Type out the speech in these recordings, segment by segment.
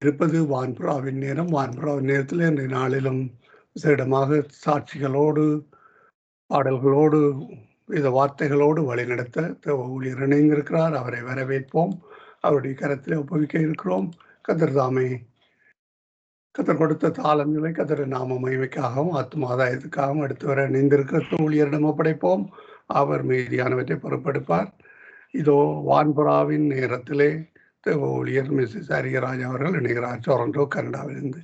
இருப்பது வான்புறாவின் நேரம். வான்புறாவின் நேரத்தில் இன்றைய நாளிலும் விசேடமாக சாட்சிகளோடு, பாடல்களோடு, வேத வார்த்தைகளோடு வழிநடத்த தேவ ஊழியர் இணைந்திருக்கிறார். அவரை வரவேற்போம். அவருடைய கரத்திலே ஒப்புவிக்க இருக்கிறோம். கர்த்தர் தாமே கர்த்தர் கொடுத்த தாளங்களை கர்த்தர் நாம மகிமைக்காகவும் ஆத்மாதாயத்துக்காகவும் எடுத்து வர இணைந்திருக்கிற ஊழியரிடம் ஒப்படைப்போம். அவர் மீதியானவற்றை பொறுப்பெடுப்பார். இதோ வான்புறாவின் நேரத்திலே தேவ ஊழியர் மிஸ்ஸஸ் அரியராஜ் அவர்கள் இணைகிறார் டொரண்டோ, கனடாவிலிருந்து.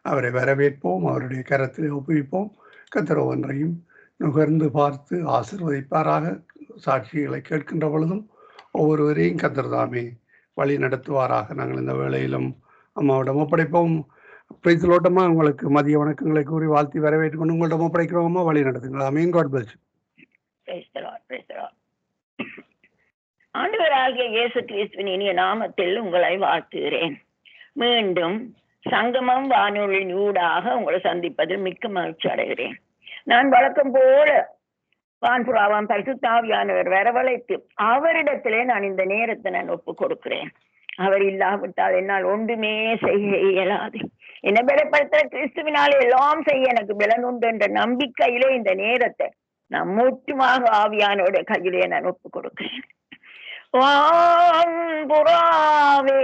அவரை வரவேற்போம். அவருடைய கரத்திலே ஒப்புவிப்போம். கர்த்தர் ஒன்றையும் நுகர்ந்து பார்த்து ஆசீர்வதிப்பாராக. சாட்சிகளை கேட்கின்ற பொழுதும் ஒவ்வொருவரையும் கர்த்தர் தாமே வழி நடத்துவாராக. நாங்கள் இந்த வேளையிலும் அம்மாவிடம் ஒப்படைப்போம். பிரைஸ்லோட்டமா உங்களுக்கு மதிய வணக்கங்களை கூறி வாழ்த்தி வரவேற்று கொண்டு உங்கள்கிட்ட ஒப்படைக்கிறோமா, வழி நடத்துங்களா. மீன் காட் பிளஸ். ஆண்டவராகிய இயேசு கிறிஸ்துவின் இனிய நாமத்தில் உங்களை வாழ்த்துகிறேன். மீண்டும் சங்கமம் வானொலியின் ஊடாக உங்களை சந்திப்பதில் மிக்க மகிழ்ச்சி அடைகிறேன். நான் வழக்கம் போல வான்புறாவாம் பரிசுத்தாவியானவர் வரவழைத்து அவரிடத்திலே நான் இந்த நேரத்தை நான் ஒப்புக் கொடுக்கிறேன். அவர் இல்லாவிட்டால் என்னால் ஒன்றுமே செய்ய இயலாது. என்னை பலப்படுத்த கிறிஸ்துவினாலே எல்லாம் செய்ய எனக்கு பலன் உண்டு என்ற நம்பிக்கையிலே இந்த நேரத்தை நான் முற்றுமாக ஆவியானோட கையிலே நான் ஒப்புக் கொடுக்கிறேன். வான்புறாவே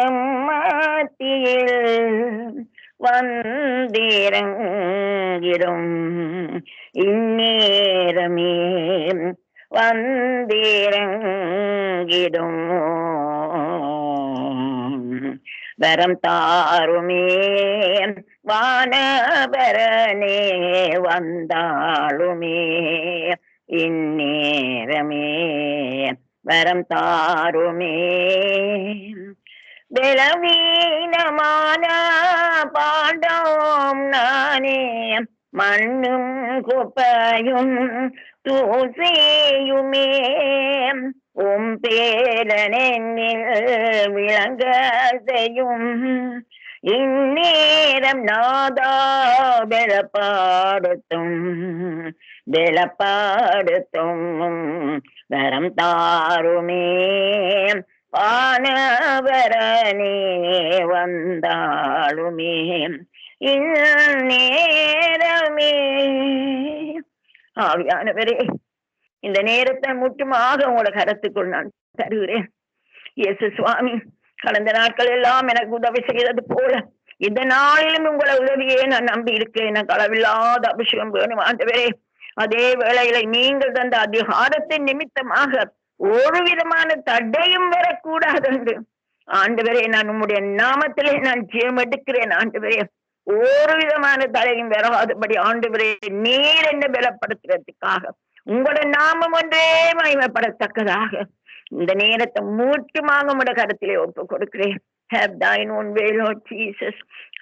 எம்மத்தியில் வந்திறங்கிடும் இந்நேரமே வந்திறங்கிடும் வரம் தாருமே வானபரனே வந்தாளுமே இந்நேரமே வரம் தாருமே. பலவீனமான பாண்டோம் நானே மண்ணும் குப்பையும் தூசியுமே பேரனில் விளங்க செய்யும் இந்நேரம் நாதா பலப்படுத்தும் வரம் தாருமே வானவரனே வந்தாளுமே இந்நேரமே. ஆவியானவரே, இந்த நேரத்தை முற்றுமாக உங்களோட கருத்துக்குள் நான் தருகிறேன். இயேசு சுவாமி, கடந்த நாட்கள் எல்லாம் எனக்கு உதவி செய்தது போல இந்த நாளிலும் உங்களை உதவியே நான் நம்பி இருக்கேன். எனக்கு அளவில்லாத அபிஷேகம் வேணும் ஆண்டவரே. அதே வேளையில நீங்கள் தந்த அதிகாரத்தின் நிமித்தமாக ஒரு விதமான தடையும் வரக்கூடாது என்று ஆண்டவரே நான் உம்முடைய நாமத்திலே நான் ஜெயம் எடுக்கிறேன். ஆண்டவரே, ஒரு விதமான தடையும் வராதபடி ஆண்டவரே நீர் என்ன பலப்படுத்துறதுக்காக உங்களோட நாமம் ஒன்றே மகிமைப்படத்தக்கதாக இந்த நேரத்தை முற்றுமாக உங்களோட கருத்திலே ஒப்பு கொடுக்கிறேன். Have thine own way, Lord Jesus.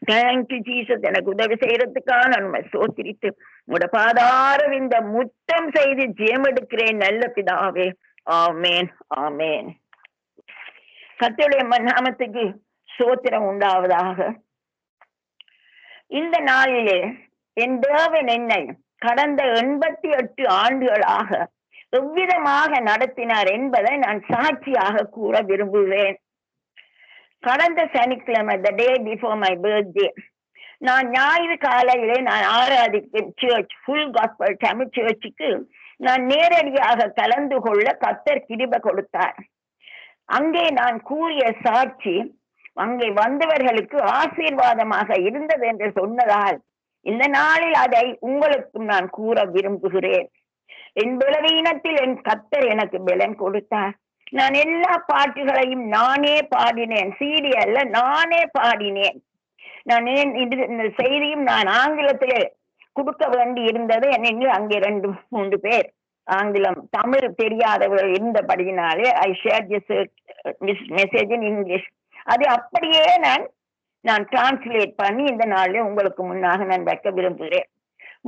Thank you, Jesus. எனக்கு உதவி செய்யறதுக்காக நான் உண்மை சோத்திரித்து உங்களோட பாதார இந்த முத்தம் செய்து ஜெயம் எடுக்கிறேன் நல்ல பிதாவே. ஆமேன், ஆமேன். கர்த்தருடைய நாமத்துக்கு சோத்திரம் உண்டாவதாக. இந்த நாளிலே என் தேவன் என்னை கடந்த 88 ஆண்டுகளாக எவ்விதமாக நடத்தினார் என்பதை நான் சாட்சியாக கூற விரும்புகிறேன். கடந்த சனிக்கிழமை, the day before my birthday, நான் ஞாயிறு காலையிலே நான் ஆராதிக்கும் சர்ச், ஃபுல் காஸ்பல் தமிழ் சர்ச்சுக்கு நான் நேரடியாக கலந்து கொள்ள கர்த்தர் கிருபை கொடுத்தார். அங்கே நான் கூறிய சாட்சி அங்கே வந்தவர்களுக்கு ஆசீர்வாதமாக இருந்தது என்று சொன்னதால் இந்த நாளில் அதை உங்களுக்கும் நான் கூற விரும்புகிறேன். என் பலவீனத்தில் என் கர்த்தர் எனக்கு பலன் கொடுத்தார். நான் எல்லா பாட்டுகளையும் நானே பாடினேன், சீடி அல்ல, நானே பாடினேன். நான் இந்த செய்தியும் நான் ஆங்கிலத்திலே கொடுக்க வேண்டி இருந்தது. என்னென்று அங்கே 2-3 பேர் ஆங்கிலம் தமிழ் தெரியாதவர்கள் இருந்தபடியினாலே I share this message in English. அது அப்படியே நான் டிரான்ஸ்லேட் பண்ணி இந்த நாளில் உங்களுக்கு முன்னாக நான் வைக்க விரும்புகிறேன்.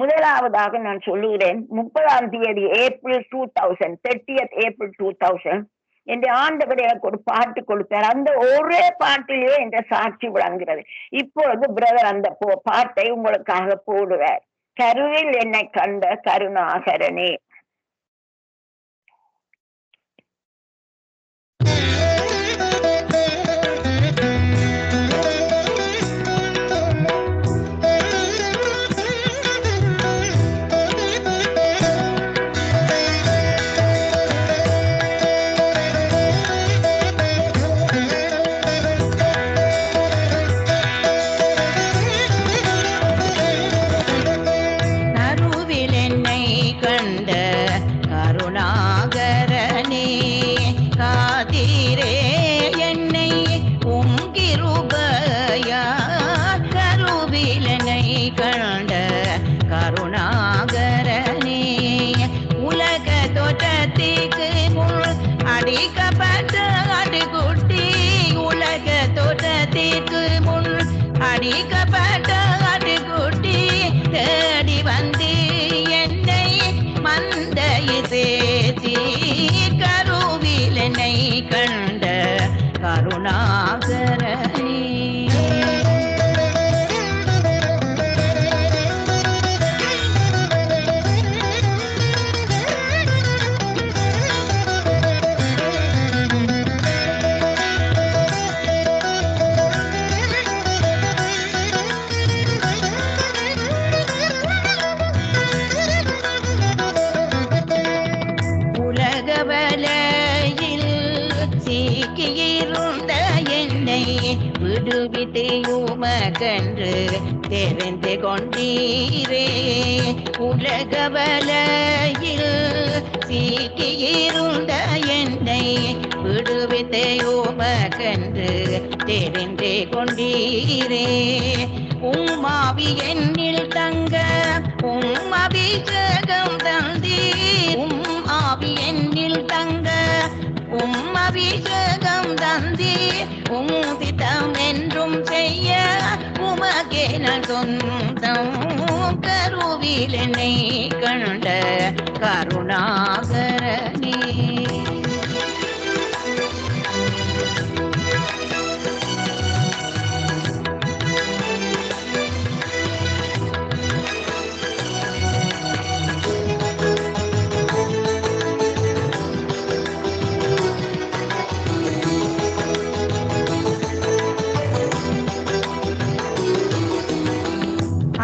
முதலாவதாக நான் சொல்லுகிறேன், 30ஆம் தேதி ஏப்ரல் 2000, 30th ஏப்ரல் 2000 என்ற ஆண்டவர் எனக்கு ஒரு பாட்டு கொடுத்தார். அந்த ஒரே பாட்டிலேயே என்ற சாட்சி விளங்குகிறது. இப்பொழுது பிரதர் அந்த பாட்டை உங்களுக்காக போடுவார். கருவில் என்னை கண்ட கருணாகரனே. விடுவித்து உமக்கென்று தெரிந்து கொண்டீரே. உலகவலையில் சிக்கியிருந்த என்னை விடுவித்து உமக்கென்று தெரிந்து கொண்டீரே. உம்மாவி என்னில் தங்க அபிஷேகம் தந்தீர். ஆவி என்னில் தங்க அபிஷேகம் தந்தீர். திட்டம் என்றும் செய்ய உமக்கே நான் சொந்தம். கருவில் என்னை கண்ட கருணாகரனே.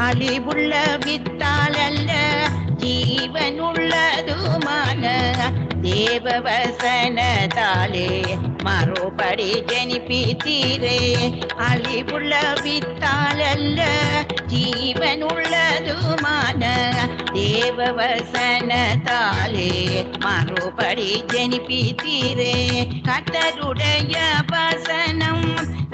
அழிவுள்ள வித்தால் அல்ல ஜீவனுள்ளதுமான தேவவசனத்தாலே மறுபடி ஜனிப்பித்தீரே. அழிவுள்ள வித்தால் அல்ல ஜீவனுள்ளதுமான தேவவசனத்தாலே மறுபடி ஜனிப்பித்தீரே. கர்த்தருடைய வசனம்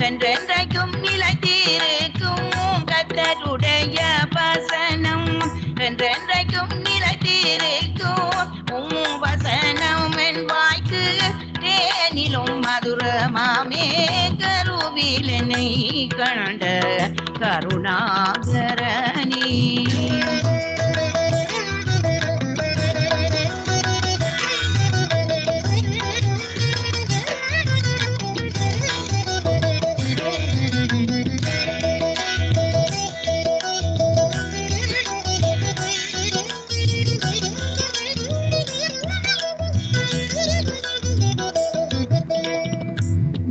என்றென்றைக்கும் நிலைத்திருக்கும். கர்த்தருடைய வசனம் என்றென்றைக்கும் நிலைத்திருக்கும். வசனம் என் வாய்க்கு தேனிலும் மதுரமாமே. கருவில் என்னை கண்ட கருணாகரனே.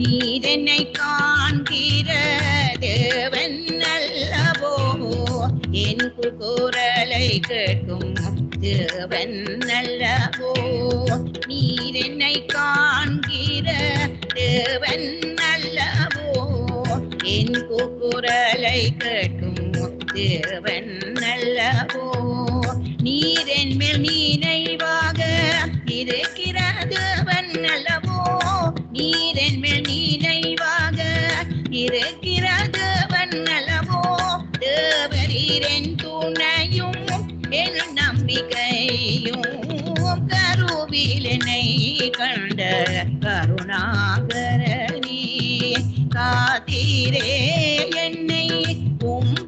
நீர் என்னை காண்கிற தேவன் அல்லவோ. என் குரலை கேட்கும் தேவன் அல்லவோ. நீர் என்னை காண்கிற தேவன் அல்லவோ. என் குரலை கேட்கும் தேவன் அல்லவோ. நீர் என் மேல் நினைவாக இருக்கிற தேவன் அல்லவோ. நீர் என் மேல் நினைவாக இருக்கிற தேவன் அல்லவோ. தேவரீர் என் துணையும் என் நம்பிக்கையும். கருவில் என்னை கண்ட கருணாகரனே. காத்தீரே என்னை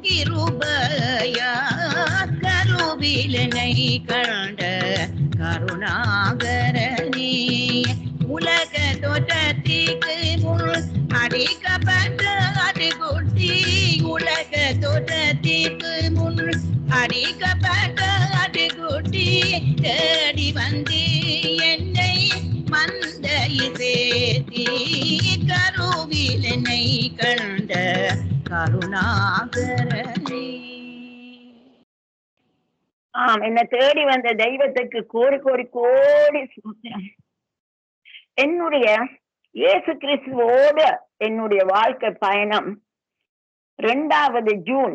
கிருபையா. கருவில் என்னை கண்ட கருணாகரனே. உலக தோற்றத்திற்கு முன் அடிக்கப்பட்ட அடிகுட்டி. உலக தோற்றத்திற்கு முன் அடிக்கப்பட்ட அடிகுட்டி. தேடி வந்து என்னை மந்தையில் சேர்த்தி. கருவில் என்னை கண்ட கருணாகரனே. என்னை தேடி வந்த தெய்வத்துக்கு கோடி கோடி கோடி சூத்திரம். என்னுடைய இயேசு கிறிஸ்துவோடு என்னுடைய வாழ்க்கை பயணம் 2 ஜூன்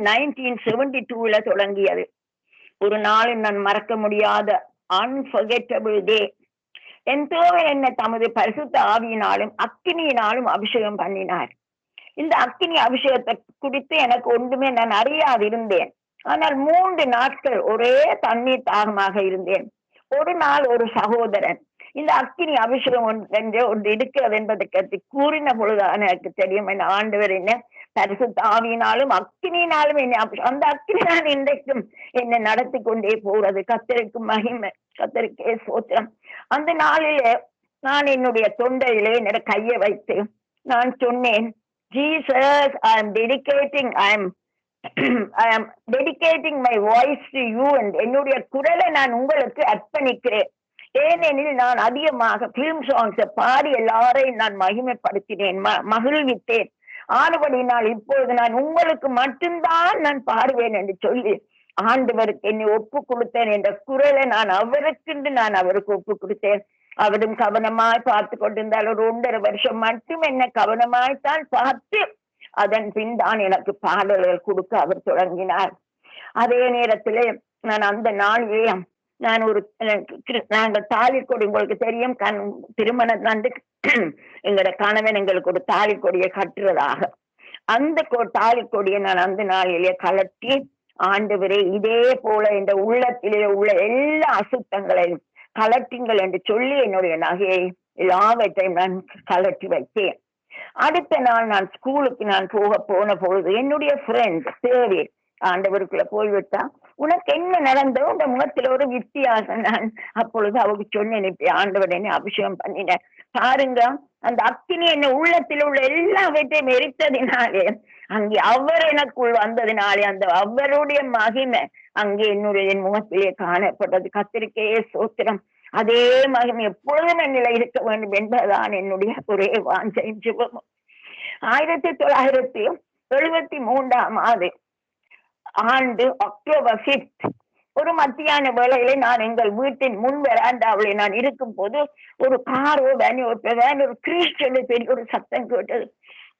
1972 தொடங்கியது. ஒரு நாளும் நான் மறக்க முடியாத அன்ஃபர்கெட்டபிள் டே. என் தேவன் என்னை தமது பரிசுத்த ஆவியினாலும் அக்கினியினாலும் அபிஷேகம் பண்ணினார். இந்த அக்கினி அபிஷேகத்தை குறித்து எனக்கு ஒன்றுமே நான் அறியாதிருந்தேன். ஆனால் 3 நாட்கள் ஒரே தண்ணீர் தாகமாக இருந்தேன். ஒரு நாள் ஒரு சகோதரன் இந்த அக்கினி அபிஷேகம் ஒன்று இருக்கிறது என்பதை கருத்து கூறின பொழுதுதான் எனக்கு தெரியும் என்ன ஆண்டவர் என்ன பரிசுத்த ஆவியினாலும் அக்கினியினாலும் என்னை அந்த அக்கினிதான் இன்றைக்கும் என்னை நடத்தி கொண்டே போறது. கர்த்தருக்கு மகிமை, கர்த்தருக்கே ஸ்தோத்திரம். அந்த நாளிலே நான் என்னுடைய தொண்டையிலே என்னோட கையை வைத்து நான் சொன்னேன், Jesus, I am dedicating my voice to you. என்னுடைய குரலை நான் உங்களுக்கு அர்ப்பணிக்கிறேன். ஏனெனில் நான் அதிகமாக பிலிம் சாங்ஸை பாடி எல்லாரையும் நான் மகிமைப்படுத்தினேன், மகிழ்வித்தேன். ஆனபடினால் இப்பொழுது நான் உங்களுக்கு மட்டும்தான் நான் பாடுவேன் என்று சொல்லி ஆண்டவருக்கு என்னை ஒப்பு கொடுத்தேன். என்ற குரலை நான் அவருக்கு ஒப்பு கொடுத்தேன். அவரும் கவனமாய் பார்த்து கொண்டிருந்தால் ஒரு 1.5 வருஷம் மட்டும் என்ன கவனமாய்த்தான் பார்த்து அதன் பின் தான் எனக்கு பாடல்கள் கொடுக்க அவர் தொடங்கினார். அதே நேரத்திலே நான் அந்த நாளிலே நான் ஒரு நாங்கள் தாலி கொடி, உங்களுக்கு தெரியும், திருமணம் வந்து எங்களோட கணவன் எங்களுக்கு ஒரு தாலி கொடியை கட்டுறதாக, அந்த தாலி கொடியை நான் அந்த நாளிலே கலட்டி, ஆண்டவரே இதே போல இந்த உள்ளத்திலே உள்ள எல்லா அசுத்தங்களையும் கலட்டுங்கள் என்று சொல்லி என்னுடைய நகையை எல்லாவற்றையும் நான் கலட்டி வைத்தேன். அடுத்த நாள் நான் ஸ்கூலுக்கு நான் போன பொழுது என்னுடைய ஃப்ரெண்ட் தேவி ஆண்டவருக்குள்ள போய்விட்டா, உனக்கு என்ன நடந்தோ இந்த முகத்துல ஒரு வித்தியாசம். நான் அப்பொழுது அவருக்கு சொன்னேன், இப்ப ஆண்டவர் என்னை அபிஷேகம் பண்ணினேன் பாருங்க, அந்த அக்கினி என்ன உள்ளத்தில் உள்ள எல்லாவற்றையும் எரித்ததினாலே, அங்கே அவர் எனக்குள் வந்ததினாலே அந்த அவருடைய மகிமை அங்கே என் முகத்திலே காணப்பட்டது. கர்த்தருக்கே ஸ்தோத்திரம். அதே மகிமை எப்பொழுதும் என்னில இருக்க வேண்டும் என்பதுதான் என்னுடைய ஒரே வாஞ்சையும் ஜெபமும். 1973 ஆண்டு அக்டோபர் 5 ஒரு மத்தியான வேளையிலே நான் எங்கள் வீட்டின் முன் வராண்டாவிலே நான் இருக்கும் போது ஒரு காரோ வேன் ஒரு கிறிஸ்டியன் பெரிய ஒரு சத்தம் கேட்டது.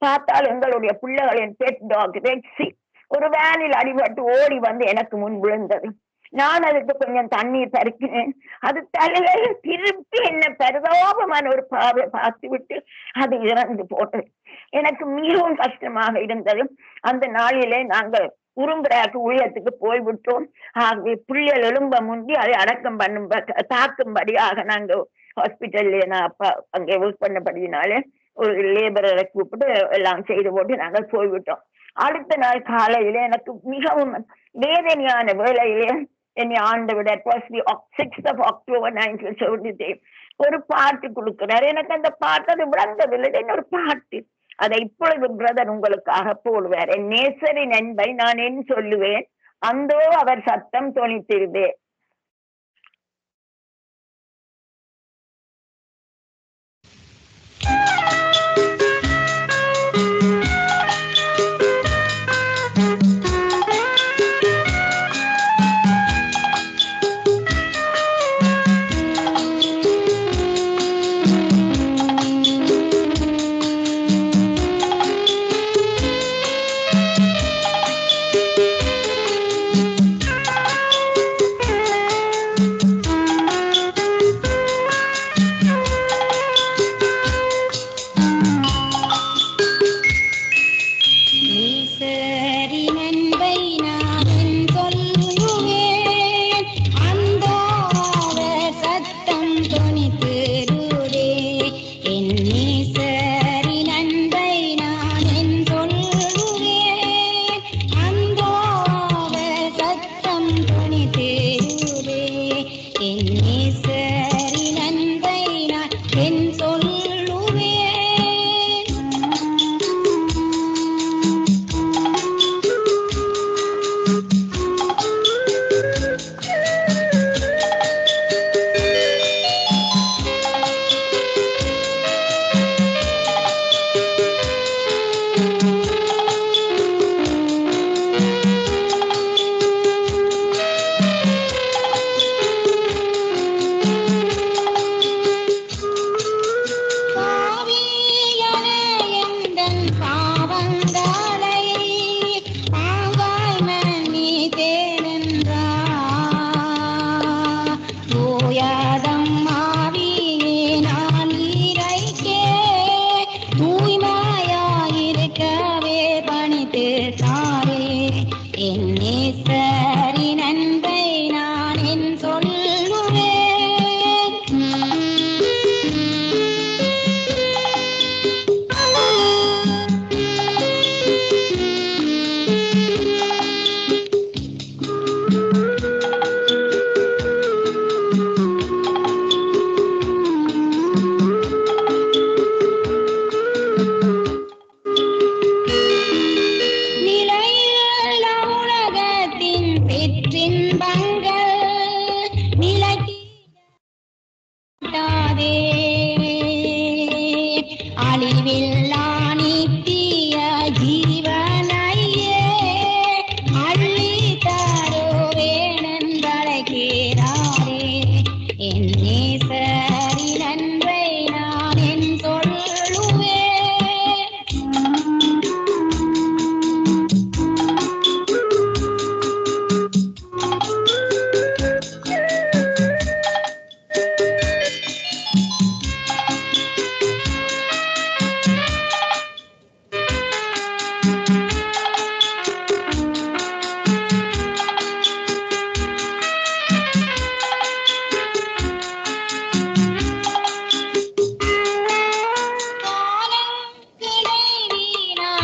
பார்த்தால் எங்களுடைய பிள்ளைகளின் பெட் டாக் ரெக்ஸி ஒரு வேனில் அடிபட்டு ஓடி வந்து எனக்கு முன் விழுந்தது. நான் அதுக்கு கொஞ்சம் தண்ணீர் தருக்கினேன். அது தலையில திருப்பி என்ன பரிதாபமான ஒரு பார்வை பார்த்து விட்டு அது இறந்து போட்டது. எனக்கு மிகவும் கஷ்டமாக இருந்தது. அந்த நாளிலே நாங்கள் உரும்புறாக்கு உள்ளத்துக்கு போய்விட்டோம். ஆகவே பிள்ளைகள் எழும்ப முந்தி அதை அடக்கம் தாக்கும்படியாக நாங்கள் ஹாஸ்பிட்டல்ல நான் அப்பா அங்கே ஒர்க் பண்ணபடினாலே ஒரு லேபரை கூப்பிட்டு எல்லாம் செய்து போட்டு நாங்கள் போய்விட்டோம். அடுத்த நாள் காலையில எனக்கு மிகவும் வேதனையான வேளையிலே என்னை ஆண்டவர் 6th of October 1973 ஒரு பாட்டு கொடுக்கிறார். எனக்கு அந்த பாட்டு அது விளங்கவில்லை. இன்னொரு பாட்டு அதை இப்பொழுது பிரதர் உங்களுக்காக போடுவார். என் நேசரின் அன்பை நான் என் சொல்லுவேன், அந்தோ அவர் சத்தம் தொனித்திருவே. தூய்மையாயிருக்க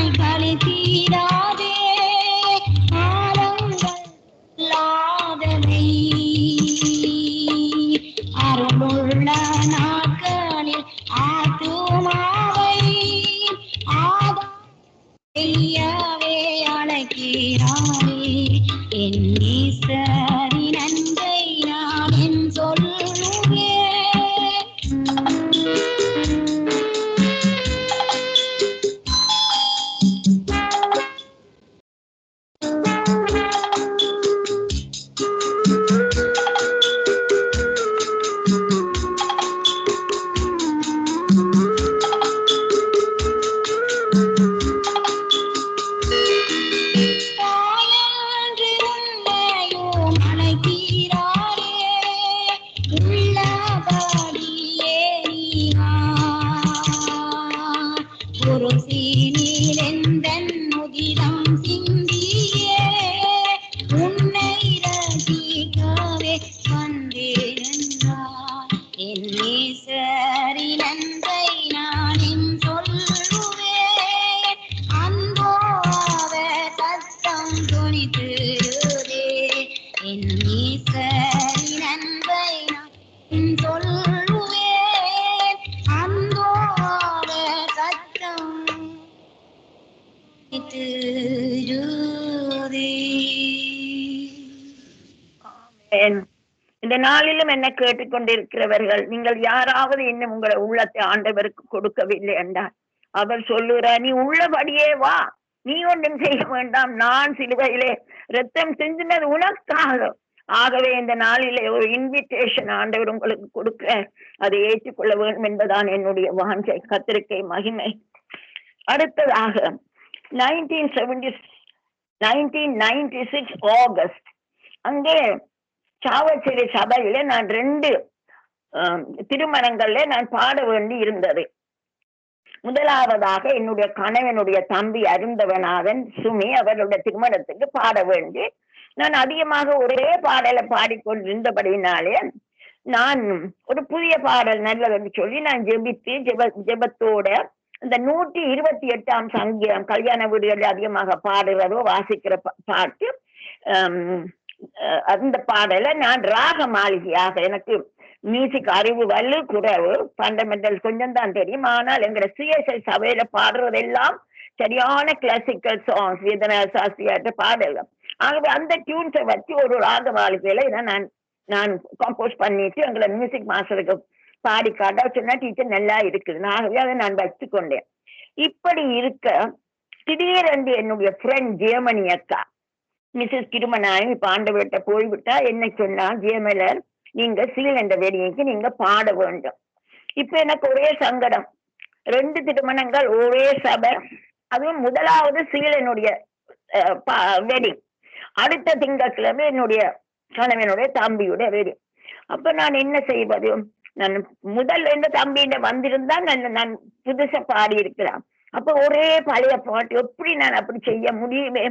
நாய் களி தீராதே ஆலங்கள் இல்லாதவை அருளுள்ள நாட்களில் ஆத்துமாவை ஆதாவே அழைக்கிறாரே என் ஈஸ்வரின் அன்பை நான் என் சொல்லுவேன். இந்த நாளிலும் என்ன கேட்டுக்கொண்டிருக்கிறவர்கள், நீங்கள் யாராவது இன்னும் உங்களை உள்ளத்தை ஆண்டவருக்கு கொடுக்கவில்லை என்றால் அவர் சொல்லுகிறார், நீ உள்ளபடியே வா, நீ ஒன்றும் செய்ய வேண்டாம், நான் சிலுவையிலே ரத்தம் சிந்தினது உனக்காக. ஆகவே இந்த நாளிலே ஒரு இன்விடேஷன் ஆண்டவர் உங்களுக்கு கொடுக்க, அதை ஏற்றுக்கொள்ள வேண்டும் என்பதான் என்னுடைய வாஞ்சை. கர்த்தருக்கே மகிமை. அடுத்ததாக 1996 ஆகஸ்ட் அங்கே சாவச்சேரி சபையில நான் 2 திருமணங்கள்ல நான் பாட வேண்டி இருந்தது. முதலாவதாக என்னுடைய கணவனுடைய தம்பி அருந்தவநாதன் சுமி அவருடைய திருமணத்துக்கு பாட வேண்டி நான் அதிகமாக ஒரே பாடலை பாடிக்கொண்டிருந்தபடினாலே நான் ஒரு புதிய பாடல் நல்லதுன்னு சொல்லி நான் ஜெபத்தோட இந்த 128ஆம் சங்கீதம் கல்யாண வீடுகளில் அதிகமாக பாடுறதோ வாசிக்கிற பாட்டு, அந்த பாடலை நான் ராக மாளிகையாக, எனக்கு மியூசிக் அறிவு வலு குறைவு, ஃபண்டமெண்டல் கொஞ்சம் தான் தெரியும், ஆனால் எங்கிற CSI சபையில பாடுறதெல்லாம் சரியான கிளாசிக்கல் சாங்ஸ், வேதனா சாஸ்திரியாட்ட பாடலாம். ஆகவே அந்த டியூன்ஸை வச்சு ஒரு ராக மாளிகையில நான் கம்போஸ் பண்ணிட்டு எங்களை மியூசிக் மாஸ்டருக்கு பாடி காட்ட சொன்னா டீச்சர் நல்லா இருக்குது. ஆகவே அதை நான் வச்சுக்கொண்டேன். இப்படி இருக்க திடீரென்று என்னுடைய ஃப்ரெண்ட் ஜெர்மனி அக்கா மிஸ்ஸஸ் கிருமநாயகம் இப்ப ஆண்டவர்கிட்ட போய்விட்டா, என்ன சொன்னா, ஜெயமலர் நீங்க சீல் என்ற வேடிக்கைக்கு நீங்க பாட வேண்டும். இப்ப எனக்கு ஒரே சங்கடம், 2 திருமணங்கள் ஒரே சபை, அதுவும் முதலாவது சீல் என்னுடைய வெட்டிங், அடுத்த திங்கட்கிழமை என்னுடைய கணவனுடைய தம்பியுடைய வெட்டிங். அப்ப நான் என்ன செய்வது? நான் முதல்ல இந்த தம்பியிட வந்திருந்தா நான் புதுசா பாடி இருக்கிறான். அப்ப ஒரே பழைய பாட்டு எப்படி நான் அப்படி செய்ய முடியுமே,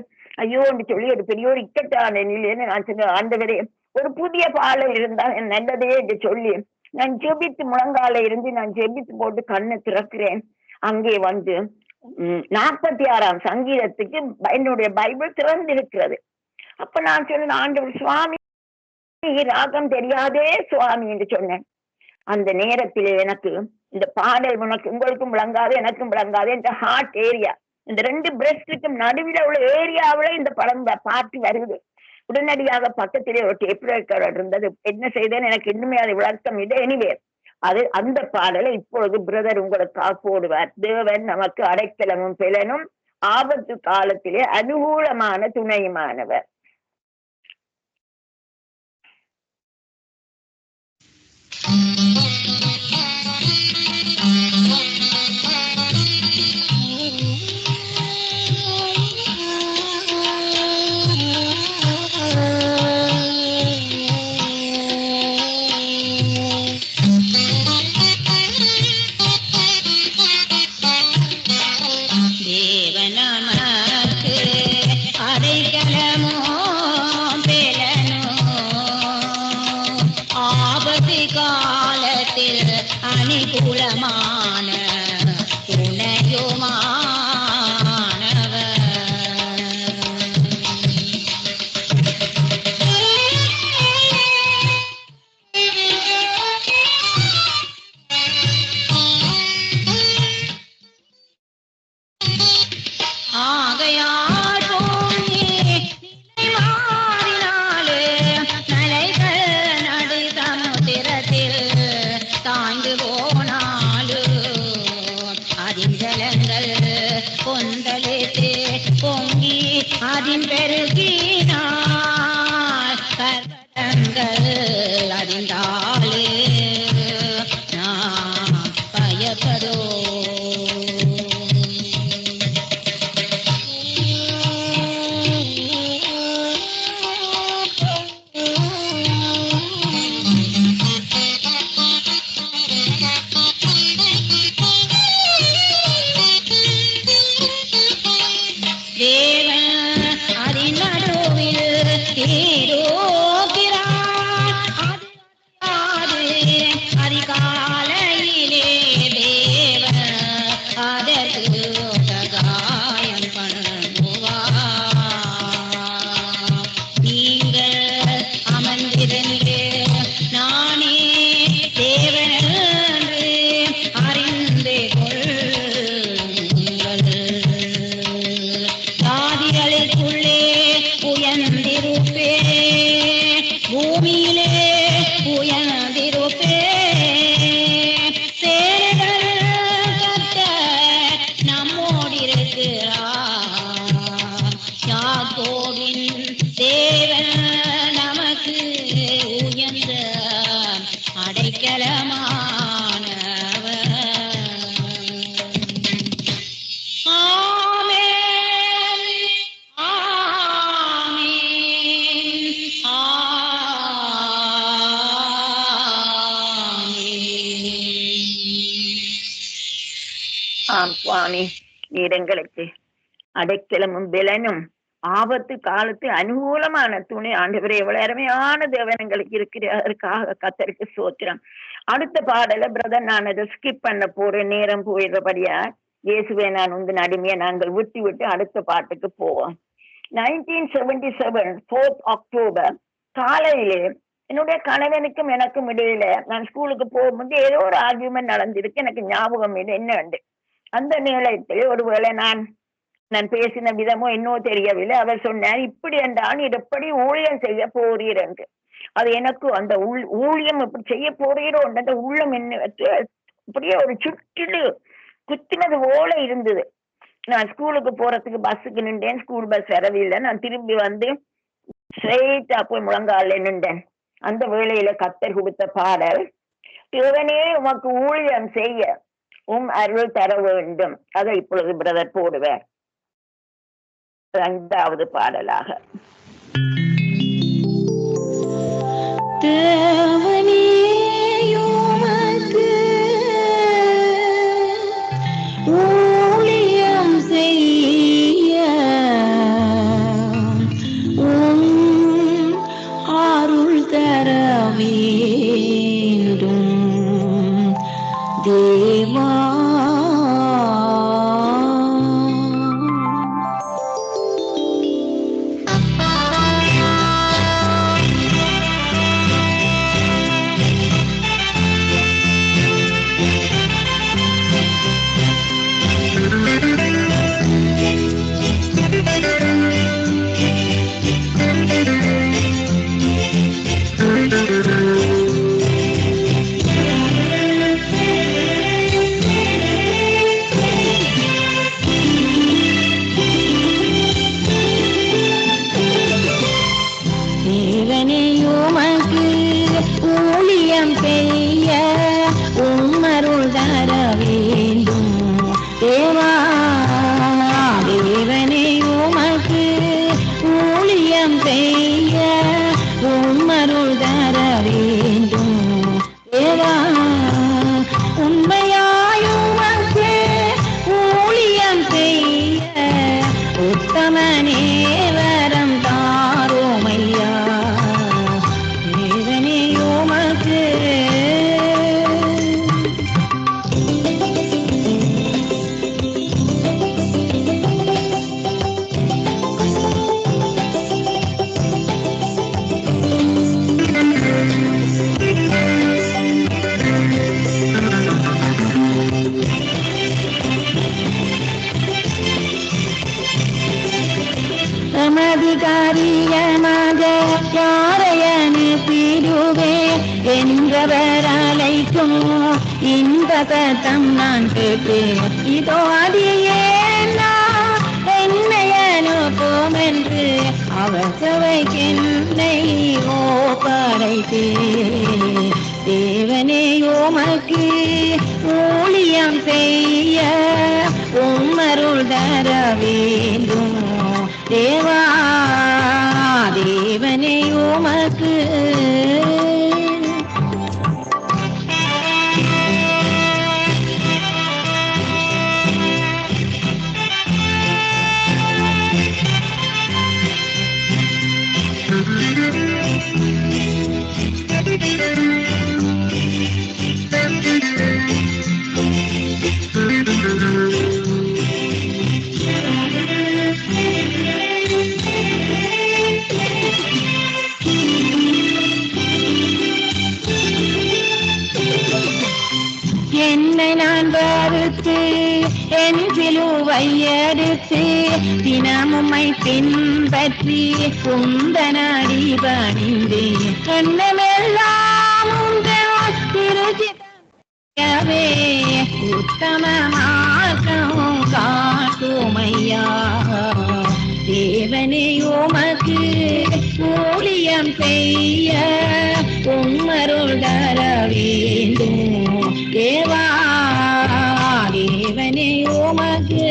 ஐயோன்னு சொல்லி ஒரு பெரிய ஒரு இக்கட்டான நிலையில நான் சொன்ன, ஆண்டவரே ஒரு புதிய பாடல் இருந்தா நல்லதே என்று சொல்லி நான் ஜெபித்து முழங்கால இருந்து நான் ஜெபித்து போட்டு கண்ணை திறக்கிறேன். அங்கே வந்து 46ஆம் சங்கீதத்துக்கு என்னுடைய பைபிள் திறந்திருக்கிறது. அப்ப நான் சொன்னேன், ஆண்டவர் சுவாமி ராகம் தெரியாதே சுவாமி என்று சொன்னேன். அந்த நேரத்திலே எனக்கு இந்த பாடல் உங்களுக்கும் விளங்காது எனக்கும் விளங்காது, இந்த ஹார்ட் ஏரியா, இந்த 2 பிரஸ்டுக்கும் நடுவில் உள்ள ஏரியாவில இந்த பாட்டு வருது. உடனடியாக பக்கத்திலே ஒரு டேப் ரெக்கார்டர் இருந்தது. என்ன செய்தேன் எனக்கு இன்னுமே அது விளக்கம் இது. எனிவே அந்த பாடலை இப்பொழுது பிரதர் உங்களுக்காக போடுவார். தேவன் நமக்கு அடைக்கலமும் பெலனும் ஆபத்து காலத்திலே அனுகூலமான துணையுமானவர். கால கொந்தளித்து பொங்கி அதின் பெருகினார் பர்வதங்கள் அறிந்தாலே நான் பயப்படோ சுவாமி, நீரங்களுக்கு அடைக்கலமும் பலனும் ஆபத்து காலத்து அனுகூலமான துணை. ஆண்டவரே, எவ்வளவு அருமையான தேவன் எங்களுக்கு இருக்கிறதற்காக கர்த்தருக்கு ஸ்தோத்திரம். அடுத்த பாடல பிரதர், நான் அதை ஸ்கிப் பண்ண போற நேரம் போயிடுறபடியா இயேசுவே நான் உந்தன் அடிமையை நாங்கள் விட்டு அடுத்த பாட்டுக்கு போவோம். 1977 4th October காலையிலே என்னுடைய கணவனுக்கும் எனக்கும் இடையில நான் ஸ்கூலுக்கு போகும்போது ஏதோ ஒரு ஆர்கியூமெண்ட் நடந்திருக்கு. எனக்கு ஞாபகம் என்னண்டு. அந்த நிலையத்தில் ஒருவேளை நான் பேசின விதமோ இன்னும் தெரியவில்லை. அவர் சொன்னார், இப்படி என்றால் நீ எப்படி ஊழியம் செய்ய போறீர் என்று. அது எனக்கு அந்த ஊழியம் இப்படி செய்ய போறீரோ அந்த உள்ளம் என்ன அப்படியே ஒரு சுற்றிலு குத்தினது போல இருந்தது. நான் ஸ்கூலுக்கு போறதுக்கு பஸ்ஸுக்கு நின்றேன். ஸ்கூல் பஸ் வரவில்லை. நான் திரும்பி வந்து ஸ்ட்ரெயிட்டா போய் முழங்கால நின்றேன். அந்த வேளையில கர்த்தர் கொடுத்த பாடல், தேவனே உமக்கு ஊழியம் செய்ய அருள் தர வேண்டும். அதை இப்பொழுது பிரதர் போடுவார் 5வது பாடலாக. ஊழியம் செய்ய அருள் தர வேண்டும் தேவா. ஊழியம் செய்ய உம்மருள் தர வேண்டும் தேவா. தேவனே உமக்கு ஊழியம் செய்ய உம்மருள் தர வேண்டும் தேவா. உண்மையாயுமக்கு ஊழியம் செய்ய உத்தமனே வரம் தாரோமையா. அதிகாரியமாக யாரையனு தீருவே என்றவர் அழைக்கும் இன்ப சத்தம் நான் கேட்டேன். இதோ அடியே நான் சவைக்கென்னை ஓப்படைத்தே தேவனே உமக்கு ஊழியம் செய்ய உம்மருள் தர வேண்டும் தேவா தேவனே உமக்கு என்னை நான் வருத்து என் சிலுவை எடுத்து தினமும்மை பின்பற்றி குந்தனடி பணிந்து எண்ணமெல்லாம் உங்கள் திருச்சிவே உத்தம மார்க்கம் காட்டுமையா தேவனே உமக்கு ஊழியம் செய்ய உம்மருள் தர வேண்டும் தேவா தேவனே உமக்கு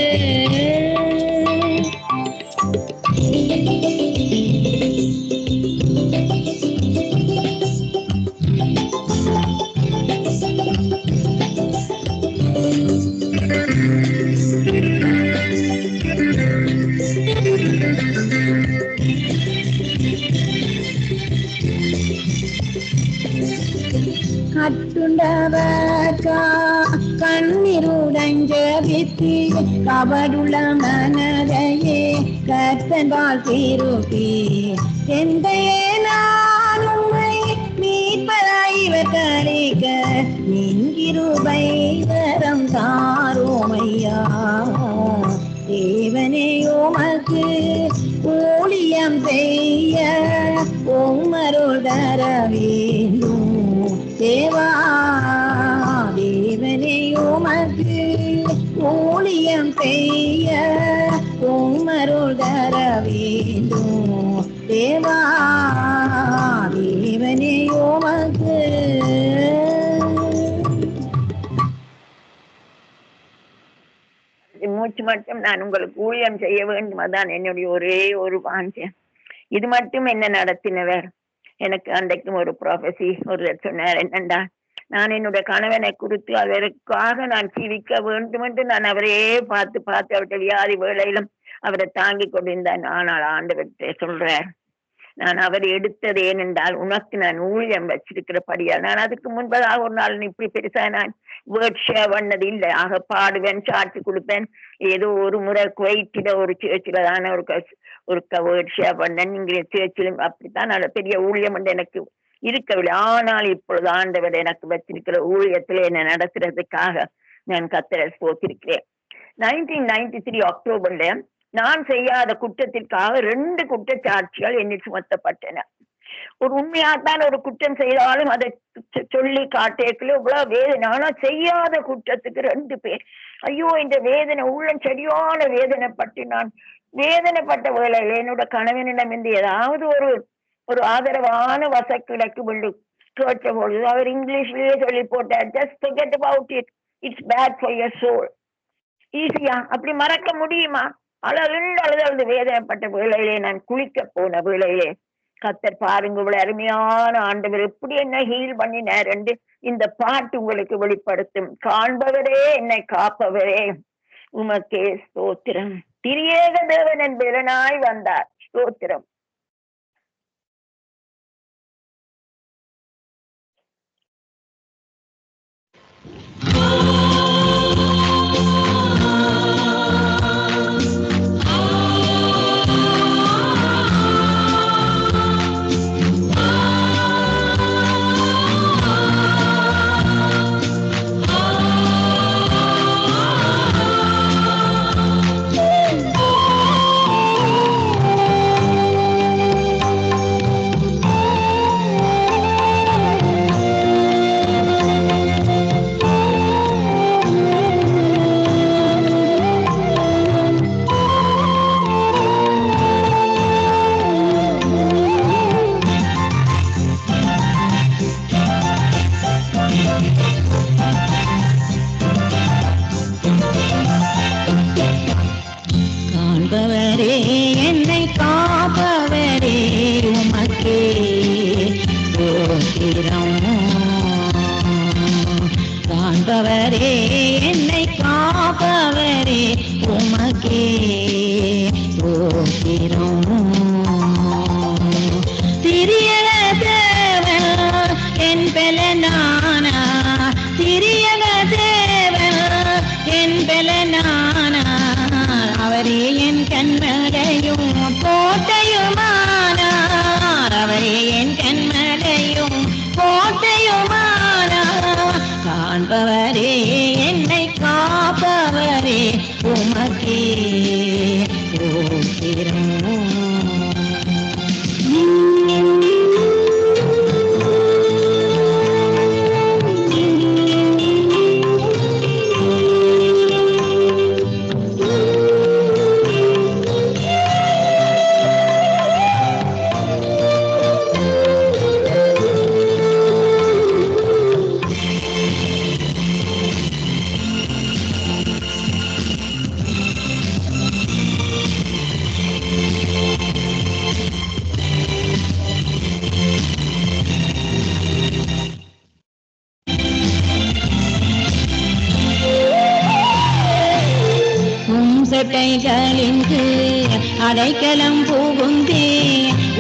கட்டுண்டவர்கா கண்ணீருடன் ஜெபித்து கபடுள்ள மனதையே கர்த்தன்பால் திருப்பி எந்தையே நான் உம்மை மீட்பதாய் இவர் கரைக்க நின்கிருபை வரம் தாரோமையா தேவனே உமக்கு ஊழியம் செய்ய உம்மருள் தர வேண்டும் தேவா தேவனே உமக்கு ஊழியம் செய்ய உம்மருள் தர வேண்டும் தேவா தேவனே உமக்கு மூச்சு மட்டும் நான் உங்களுக்கு ஊழியம் செய்ய வேண்டும், அதான் என்னுடைய ஒரே ஒரு வாஞ்சை. இது மட்டும் என்ன நடத்தினவர். எனக்கு அன்றைக்கும் ஒரு ப்ராஃபஸி ஒரு சொன்னார், என்னண்டா நான் என்னுடைய கணவனை குறித்து அவருக்காக நான் ஜீவிக்க வேண்டும் என்று நான் அவரையே பார்த்து பார்த்து அவருடைய வியாதி வேளையிலும் அவரை தாங்கி கொண்டிருந்தான். ஆனால் ஆண்டவர்கிட்ட சொல்றார், நான் அவர் எடுத்தது ஏனென்றால் உனக்கு நான் ஊழியம் வச்சிருக்கிறபடியா. நான் அதுக்கு முன்பதாக ஒரு நாள் இப்படி பெருசா நான் வேர்ட் ஷேர் பண்ணது இல்லை. ஆக பாடுவேன், சாட்சி கொடுப்பேன். ஏதோ ஒரு முறை குவைட்டில ஒரு சேர்ச்சில தானே ஒரு வேர்ட் ஷேர் பண்ணேன். இங்கே சேர்ச்சிலும் அப்படித்தான் நல்ல பெரிய ஊழியம் என்று எனக்கு இருக்கவில்லை. ஆனால் இப்பொழுது ஆண்டவர் எனக்கு வச்சிருக்கிற ஊழியத்திலே என்ன நடத்துறதுக்காக நான் கர்த்தரை ஸ்தோத்திரிக்கிறேன். 1993 அக்டோபர்ல நான் செய்யாத குற்றத்திற்காக 2 குற்றச்சாட்சிகள் என்னில் சுமத்தப்பட்டன. ஒரு உண்மையாத்தான் ஒரு குற்றம் செய்தாலும் அதை சொல்லி காட்டேக்குள்ள இவ்வளவு வேதனை. ஆனா செய்யாத குற்றத்துக்கு 2 பேர். ஐயோ, இந்த வேதனை உள்ளம் சரியான வேதனைப்பட்டு நான் வேதனைப்பட்ட வேளையில் என்னோட கணவனிடம் இருந்து ஏதாவது ஒரு ஆதரவான வசக்கிழக்கு கேட்ட பொழுது அவர் இங்கிலீஷ்லயே சொல்லி போட்டார், just forget about it, it's bad for your soul. ஈஸியா அப்படி மறக்க முடியுமா? அழுது வேதனைப்பட்ட வேளையிலே நான் குளிக்க போன வேளையிலே கர்த்தர் பாருங்க இவ்வளவு அருமையான ஆண்டவர் எப்படி என்ன ஹீல் பண்ணினார் என்று இந்த பாட்டு உங்களுக்கு வெளிப்படுத்தும். காண்பவரே என்னை காப்பவரே உமக்கே ஸ்தோத்திரம். திரியேக தேவன் என்பதனாய் வந்தார். ஸ்தோத்திரம். காண்பவரே என்னை காப்பவரே உமக்கே ஸ்தோத்திரம். காண்பவரே என்னை காப்பவரே உமக்கே ஸ்தோத்திரம். சிறியக தேவன் என் பெலனானா, சிறியக தேவன் என் பெலனானா, அவரே என் கண்மலையும் கோட்டையுமானார், அவரே என் கண்மலையும் கோட்டையுமானார். காண்பவரே என்னை காப்பவரே உமக்கே ஸ்தோத்திரம். செட்டைகளின்று அடைக்கலம் புகுந்தே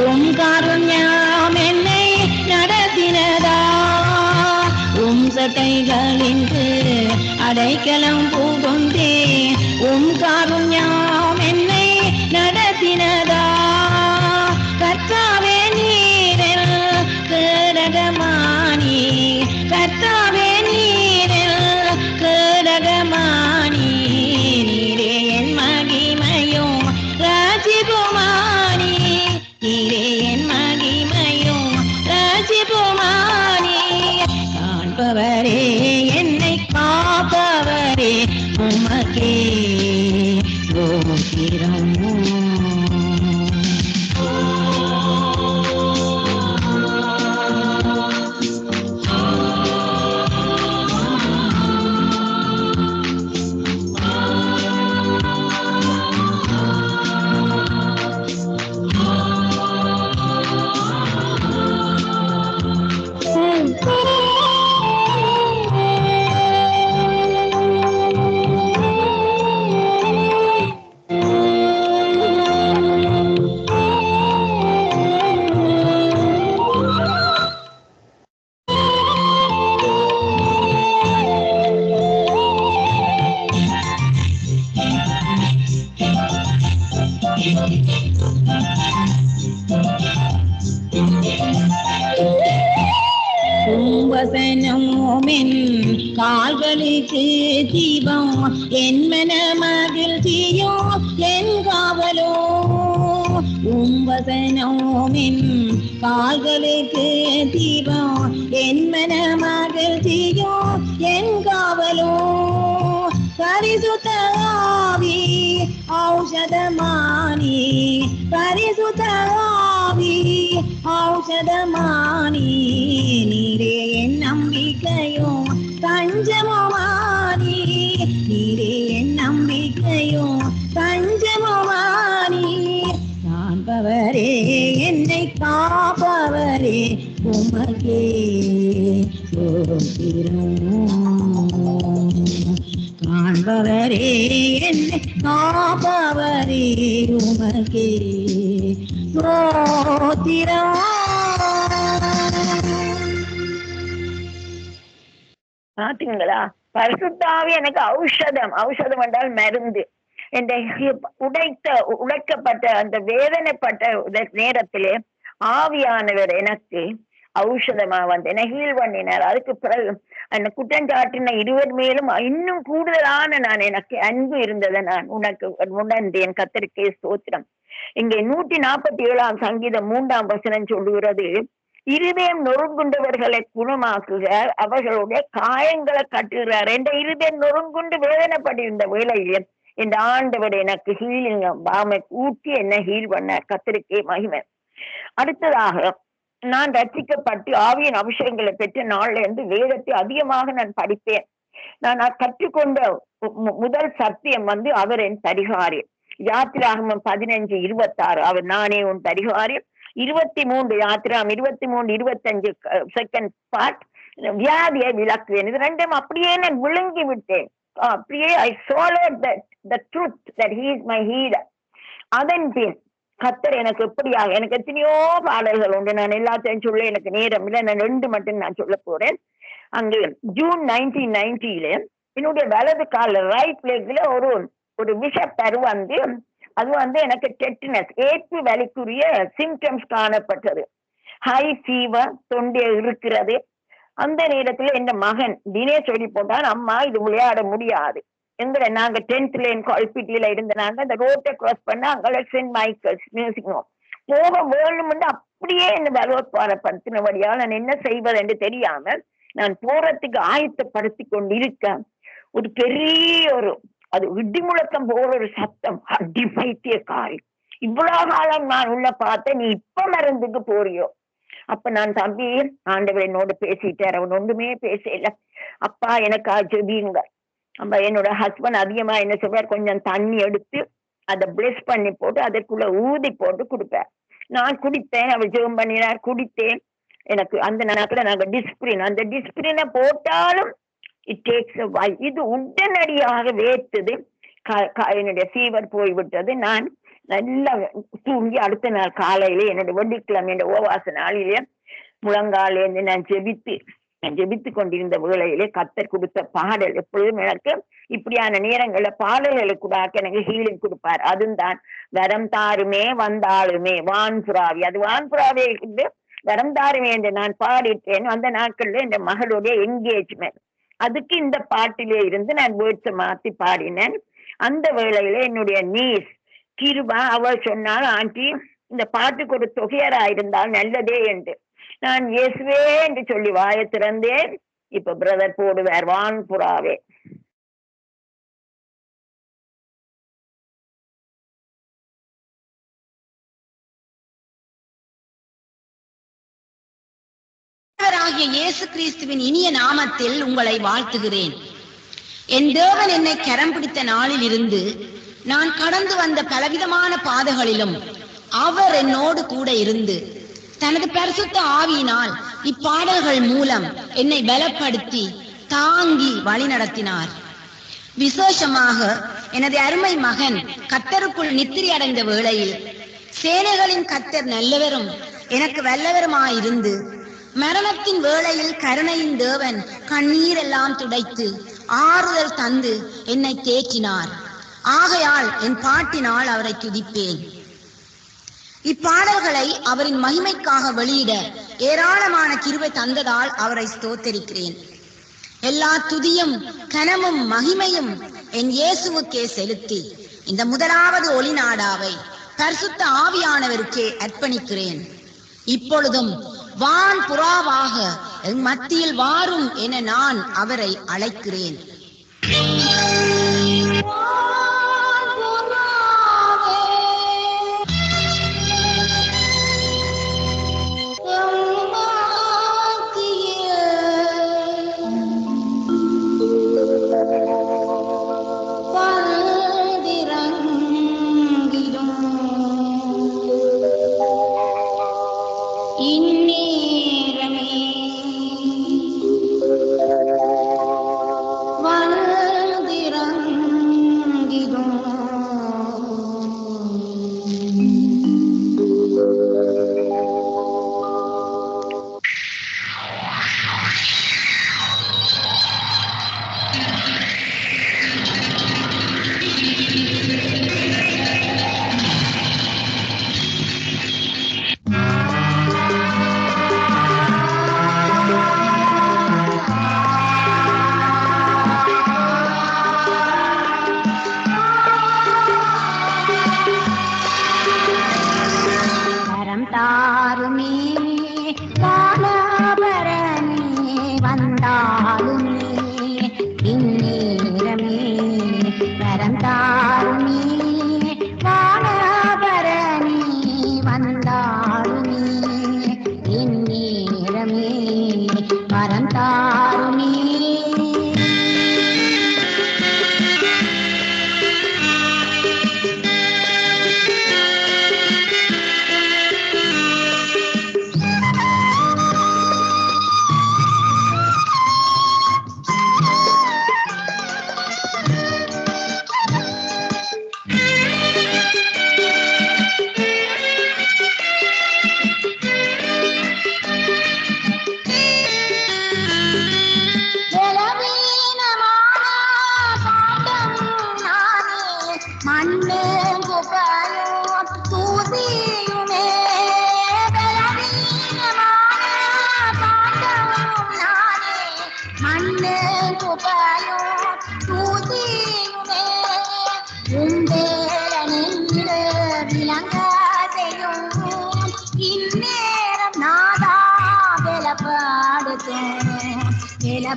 உம் காருண்யம் என்னை நடத்தினதா. உம் சட்டைகளின்று அடைக்கலம் புகுந்தே உம் காருண்யம் என்னை நடத்தினதா. கர்த்தாவே நீரில் கேடகமானி, கர்த்தாவே நீரில் கேடகமானி, நீரே என் மகிமையும் ராஜகுமாரி, நீரே என் மகிமையும் ராஜகுமாரி. காண்பவரே என்னை காப்பவரே உமக்கே ஸ்தோத்திரம். வசனமோமின் கால்களுக்கு தீபம், என் மன மகிழ்ச்சியோ என் காவலோ. வசனமோமின் கால்களுக்கு தீபம், என் மன மகிழ்ச்சியோ என் காவலோ. பரிசுத்த ஆவி ஔஷதமானி, பரிசுத்த ஆவி ஔஷதமானி, நீரே என் நம்பிக்கையும் தஞ்சமுமானி, நீரே என் நம்பிக்கையும் தஞ்சமுமானி. காண்பவரே என்னை காப்பவரே உமக்கே ஸ்தோத்திரம். காண்பவரே என்னை காப்பவரே உமக்கே ஸ்தோத்திரம். பாத்தீங்களா, பரிசுத்தாவி எனக்கு ஔஷதம். ஔஷதம் என்றால் மருந்து. இந்த உடைக்கப்பட்ட அந்த வேதனைப்பட்ட நேரத்திலே ஆவியானவர் எனக்கு ஔஷதமா வந்து என்னை ஹீல் பண்ணினார். அதுக்கு பிறகு அந்த குற்றஞ்சாட்டின 20 மேலும் இன்னும் கூடுதலான நான் எனக்கு அன்பு இருந்ததை நான் உனக்கு உணர்ந்தேன். கர்த்தருக்கே ஸ்தோத்திரம். இங்கே 147ஆம் சங்கீதம் 3ஆம் வசனம் சொல்லுகிறது, இருதயம் நொறுங்குண்டவர்களை குணமாக்குக, அவர்களுடைய காயங்களை கட்டுகிறார். என்ற இருதயம் நொறுங்குண்டு வேதனைப்பட்டிருந்த வேளையிலே இந்த ஆண்டவர் எனக்கு ஹீலிங் பாமை ஊட்டி என்ன ஹீல் பண்ணார். கர்த்தருக்கே மகிமை. அடுத்ததாக, நான் ரட்சிக்கப்பட்டு ஆவியின் அபிஷேகங்களை பெற்ற நாள்ல இருந்து வேதத்தை அதிகமாக நான் படிப்பேன். நான் கற்றுக்கொண்ட முதல் சத்தியம் வந்து அவர் என் பரிகாரி. யாத்திராகமம் 15:26 அவர் நானே உன் பரிகாரி. 23 யாத்திராம் 23:25 செகண்ட் பார்ட் வியாதியை விளக்குவேன். இது ரெண்டும் அப்படியே நான் விழுங்கி விட்டேன். அப்படியே ஐ swallowed the truth that he is my healer. அதன் பின் கர்த்தர் எனக்கு எப்படியாக, எனக்கு எத்தனையோ பாடல்கள் உண்டு, நான் எல்லாத்தையும் சொல்ல எனக்கு நேரம் இல்லை, நான் 2 மட்டும் நான் சொல்ல போறேன். அங்கு ஜூன் 1990 என்னுடைய வலது கால ரைட் லெக்ல ஒரு விஷப்பரு வந்து அது வந்து எனக்கு டெட்னஸ் ஏற்பு வலிக்குரிய சிம்டம்ஸ் காணப்பட்டது. ஹை ஃபீவர், தொண்டை இருக்கிறது. அந்த நேரத்துல என் மகன் தினேஷ் சொல்லி போட்டான், அம்மா இது விளையாட முடியாது. நாங்க 10th லேன் கல்பிட்டியில இருந்தனாங்க. அந்த ரோட்டை கிராஸ் பண்ண அங்கே சென்ட் மைக்கேல்ஸ் மியூசிக் ஹோம் போக வேணும்னு அப்படியே என்ன பலவத்பாரப்படுத்தினபடியா நான் என்ன செய்வது என்று தெரியாம நான் போறதுக்கு ஆயத்தப்படுத்தி கொண்டு இருக்க ஒரு பெரிய அது இடி முழக்கம் போற ஒரு சத்தம், அடி பைத்தியக்காரி, இவ்வளவு காலம் நான் உள்ள பார்த்தேன், நீ இப்ப மருந்துக்கு போறியோ? அப்ப நான் தம்பி ஆண்டவர் என்னோட பேசிட்டார். அவன் ஒன்றுமே பேசல. அப்பா எனக்கு ஜெபிங்க. அப்ப என்னோட ஹஸ்பண்ட் அதிகமா என்ன சொல்வார், கொஞ்சம் தண்ணி எடுத்து அதை பிளஸ் பண்ணி போட்டு அதற்குள்ள ஊதி போட்டு கொடுப்பார். நான் குடித்தேன், அவர் ஜெபம் பண்ணினார், குடித்தேன். எனக்கு அந்த நேரத்துல நாங்க டிஸ்பிரின், அந்த டிஸ்பிரினை போட்டாலும் இட் டேக்ஸ் a while. இது உடனடியாக வேர்த்தது. என்னுடைய ஃபீவர் போய்விட்டது. நான் நல்லா தூங்கி அடுத்த நாள் காலையிலே என்னுடைய வெள்ளிக்கிழமை என்ற உபவாச நாளிலே முழங்காலேருந்து நான் ஜெபித்து கொண்டிருந்த வேளையிலே கர்த்தர் கொடுத்த பாடல், எப்பொழுதும் எனக்கு இப்படியான நேரங்கள்ல பாடல்களுக்கு எனக்கு ஹீலிங் கொடுப்பார். அதுதான் வரம் தாருமே வந்தாலுமே வான்புறாவி. அது வான்புறாவே இருந்து வரம் தாருமே என்று நான் பாடிட்டேன். அந்த நாட்கள்ல என் மகளுடைய என்கேஜ்மெண்ட், அதுக்கு இந்த பாட்டிலே இருந்து நான் வேர்ட்ஸை மாத்தி பாடினேன். அந்த வேளையில என்னுடைய நீஸ் கிருபா அவள் சொன்னால், ஆண்டி இந்த பாட்டுக்கு ஒரு தொகையரா இருந்தால் நல்லதே என்று. நான் இயேசுவே என்று சொல்லி வாயை திறந்தேன். இப்ப பிரதர் போடுவார் வான்புறாவே. இயேசு கிறிஸ்துவின் இனிய நாமத்தில் உங்களை வாழ்த்துகிறேன். என் தேவன் என்னை கரம் பிடித்த நாளில் இருந்து நான் கடந்து வந்த பலவிதமான பாதைகளிலும் அவர் என்னோடு கூட இருந்து தனது பரிசுத்த ஆவியினால் இப்பாடல்கள் மூலம் என்னை பலப்படுத்தி தாங்கி வழி நடத்தினார். விசேஷமாக எனது அருமை மகன் கர்த்தருக்குள் நித்திரை அடைந்த வேளையில் சேனைகளின் கர்த்தர் நல்லவரும் எனக்கு வல்லவருமாயிருந்து மரணத்தின் வேளையில் கருணையின் தேவன் கண்ணீரெல்லாம் துடைத்து ஆறுதல் தந்து என்னை தேற்றினார். ஆகையால் என் பாட்டினால் அவரை துதிப்பேன். இப்பாடல்களை அவரின் மகிமைக்காக வெளியிட ஏராளமான கிருபை தந்ததால் அவரை ஸ்தோத்தரிக்கிறேன். எல்லா துதியும் கனமும் மகிமையும் என் இயேசுவுக்கே செலுத்தி இந்த முதலாவது ஒளி நாடாவை பரிசுத்த ஆவியானவருக்கே அர்ப்பணிக்கிறேன். இப்பொழுதும் வான் புறாவாக என் மத்தியில் வாரும் என நான் அவரை அழைக்கிறேன். வந்திறங்கிடும்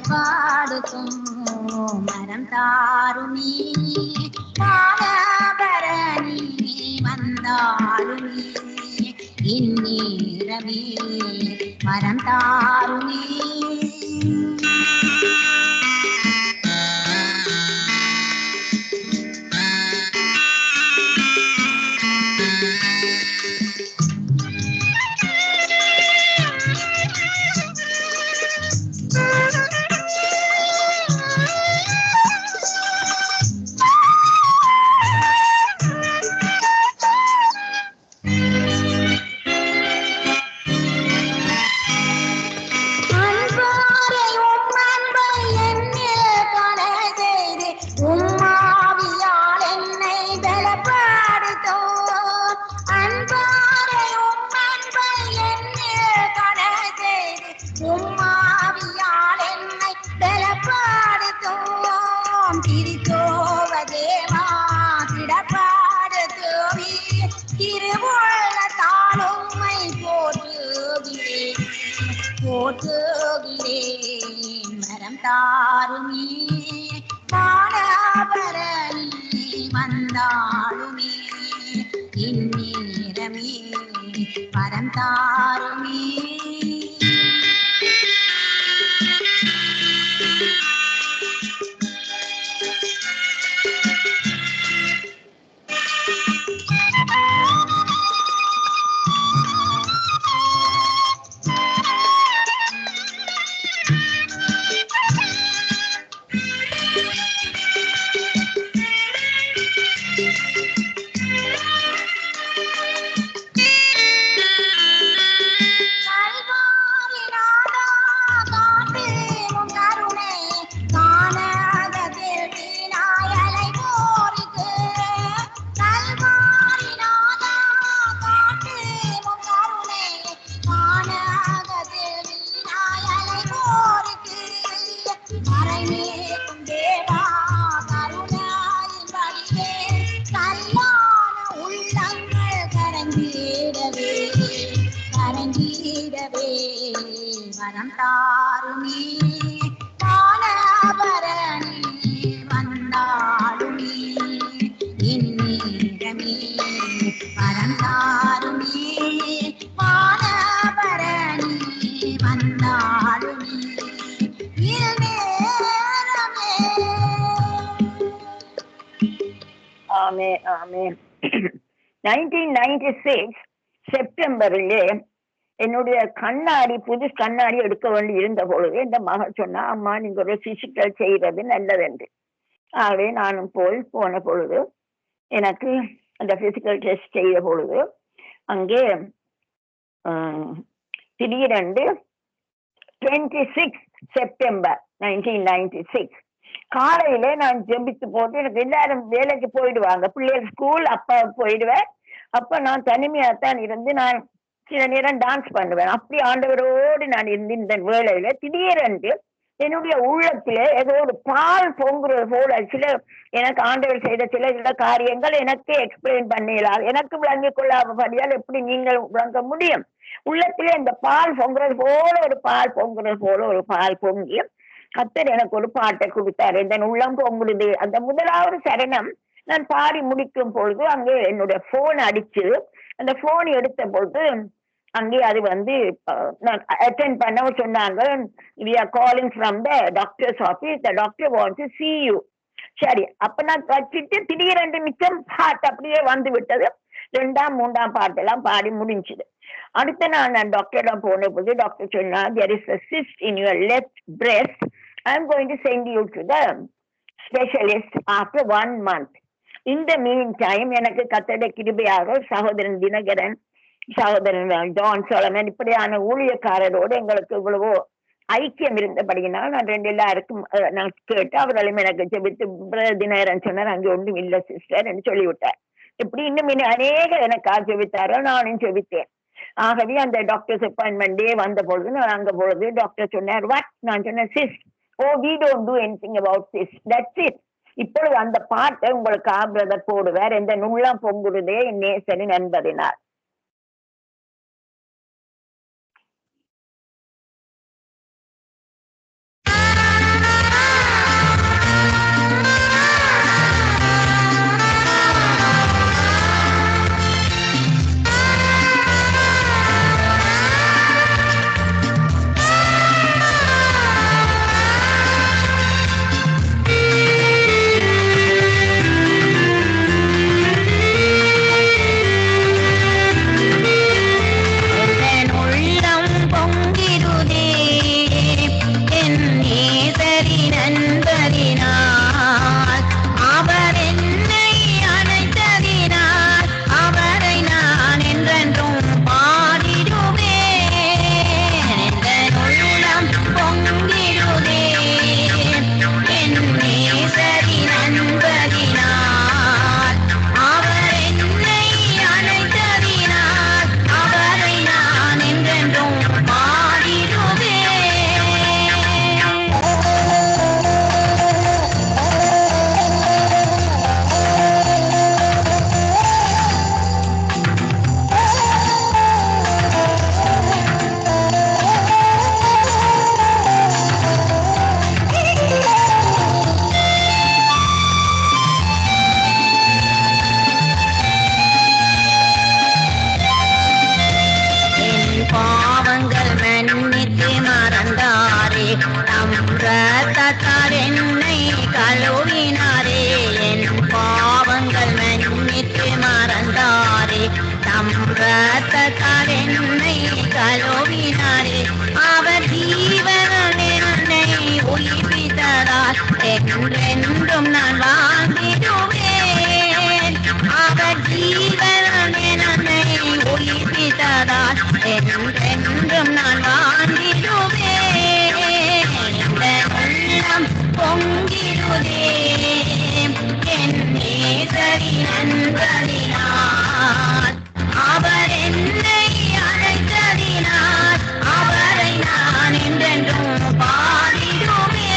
பலப்பாடுத்தும் மரம் தாருமே பாலபரணி வந்தாருமே இந்நேரமே மரம் தாருமே. மரம் தாருமே பாலபரணி வந்தாளுமே இந்நேரமே மரம் தாருமே. மரம் தாருமே பாலபரணி வந்தாளுமே இந்நேரமே மரம் தாருமே பாலபரணி வந்தாளுமே இந்நேரமே. ஆமே ஆமே. 1996 செப்டம்பரிலே என்னுடைய கண்ணாடி புது கண்ணாடி எடுக்க வேண்டி இருந்த பொழுது இந்த மகள் சொன்னா, அம்மா நீங்க ஒரு பிசிக்கல் செய்யறது நல்லது என்று. ஆகவே நானும் போன பொழுது எனக்கு அந்த பிசிக்கல் டெஸ்ட் செய்த பொழுது அங்கே திடீரென்று 26 செப்டம்பர் 1996 காலையில நான் ஜெபித்து போட்டு, எனக்கு எல்லாரும் வேலைக்கு போயிடுவாங்க, பிள்ளைகள் ஸ்கூல், அப்பா போயிடுவேன். அப்ப நான் தனிமையாத்தான் இருந்து நான் சில நேரம் டான்ஸ் பண்ணுவேன். அப்படி ஆண்டவரோடு நான் இருந்து இந்த வேலையில திடீரென்று என்னுடைய உள்ளத்துல ஏதோ ஒரு பால் பொங்குறது போல சில எனக்கு ஆண்டவர் செய்த சில காரியங்கள் எனக்கு எக்ஸ்பிளைன் பண்ணலால் எனக்கு விளங்கிக் கொள்ளாதபடியால் எப்படி நீங்கள் விளங்க முடியும். உள்ளத்துல இந்த பால் பொங்குறது போல ஒரு பால் பொங்கி கர்த்தர் எனக்கு ஒரு பாட்டை கொடுத்தாரு, இந்த உள்ளம் பொங்குறது. அந்த முதலாவது சரணம் நான் பாடி முடிக்கும் பொழுது அங்கே என்னுடைய போன் அடிச்சு, அந்த போன் எடுத்த பொழுது அங்கே அது நான் அட்டென்ட் பண்ண சொன்னாங்க, we are calling from the doctor's office, the doctor wants to see you. சரி, அப்ப நான் வச்சுட்டு திடீரென்று மிச்சம் பாட்டு அப்படியே வந்து விட்டது. 2ஆம் 3ஆம் பாட்டெல்லாம் பாடி முடிஞ்சுது. அடுத்த நாள் நான் டாக்டரிடம் போன போது டாக்டர் சொன்னா, there is a cyst in your left breast, I am going to send you to the specialist after 1 month. In the meantime எனக்கு கர்த்தருடைய கிருபையாக சகோதரன் தினகரன், சகோதரன் ஜான் சோலமன் இப்படியான ஊழியக்காரரோடு எங்களுக்கு இவ்வளவோ ஐக்கியம் இருந்தபடியினால் நான் எல்லாருக்கும் நான் கேட்டு அவர்களும் எனக்கு ஜெபித்து, தினகரன் சொன்னார் அங்கே ஒன்றும் இல்லை சிஸ்டர் என்று சொல்லிவிட்டார். இப்படி இன்னும் அநேக எனக்கு ஜெபித்தார்கள், நானும் ஜெபித்தேன். ஆகவே அந்த டாக்டர்ஸ் அப்பாயின்மெண்ட் டே வந்த பொழுது நான் அங்க பொழுது டாக்டர் சொன்னார், வாட்? நான் சொன்னேன், sis, we don't do anything about this, that's it. இப்பொழுது அந்த பாட்டை உங்களுக்கு பிரதர் போடுவார், இந்த நுள்ளம் பொங்குடுதே என் நேசனின் என்பதினார். சுமந்தாரே தம் ரத்தத்தால் என்னை கழுவினாரே அவர் ஜீவன் என்னை உயிர்ப்பித்ததால் என்றென்றும் நான் வாழ்ந்திடுவேன் அவர் ஜீவன் என்னை உயிர்ப்பித்ததால் என்றென்றும் நான் வாழ்ந்திடுவேன் இந்த உள்ளம் பொங்கிடுதே என் நேசரின் அன்பதினால் அவர் என்னை அழைத்ததினால் அவரை நான் என்றென்றும் பாடிடுவேன்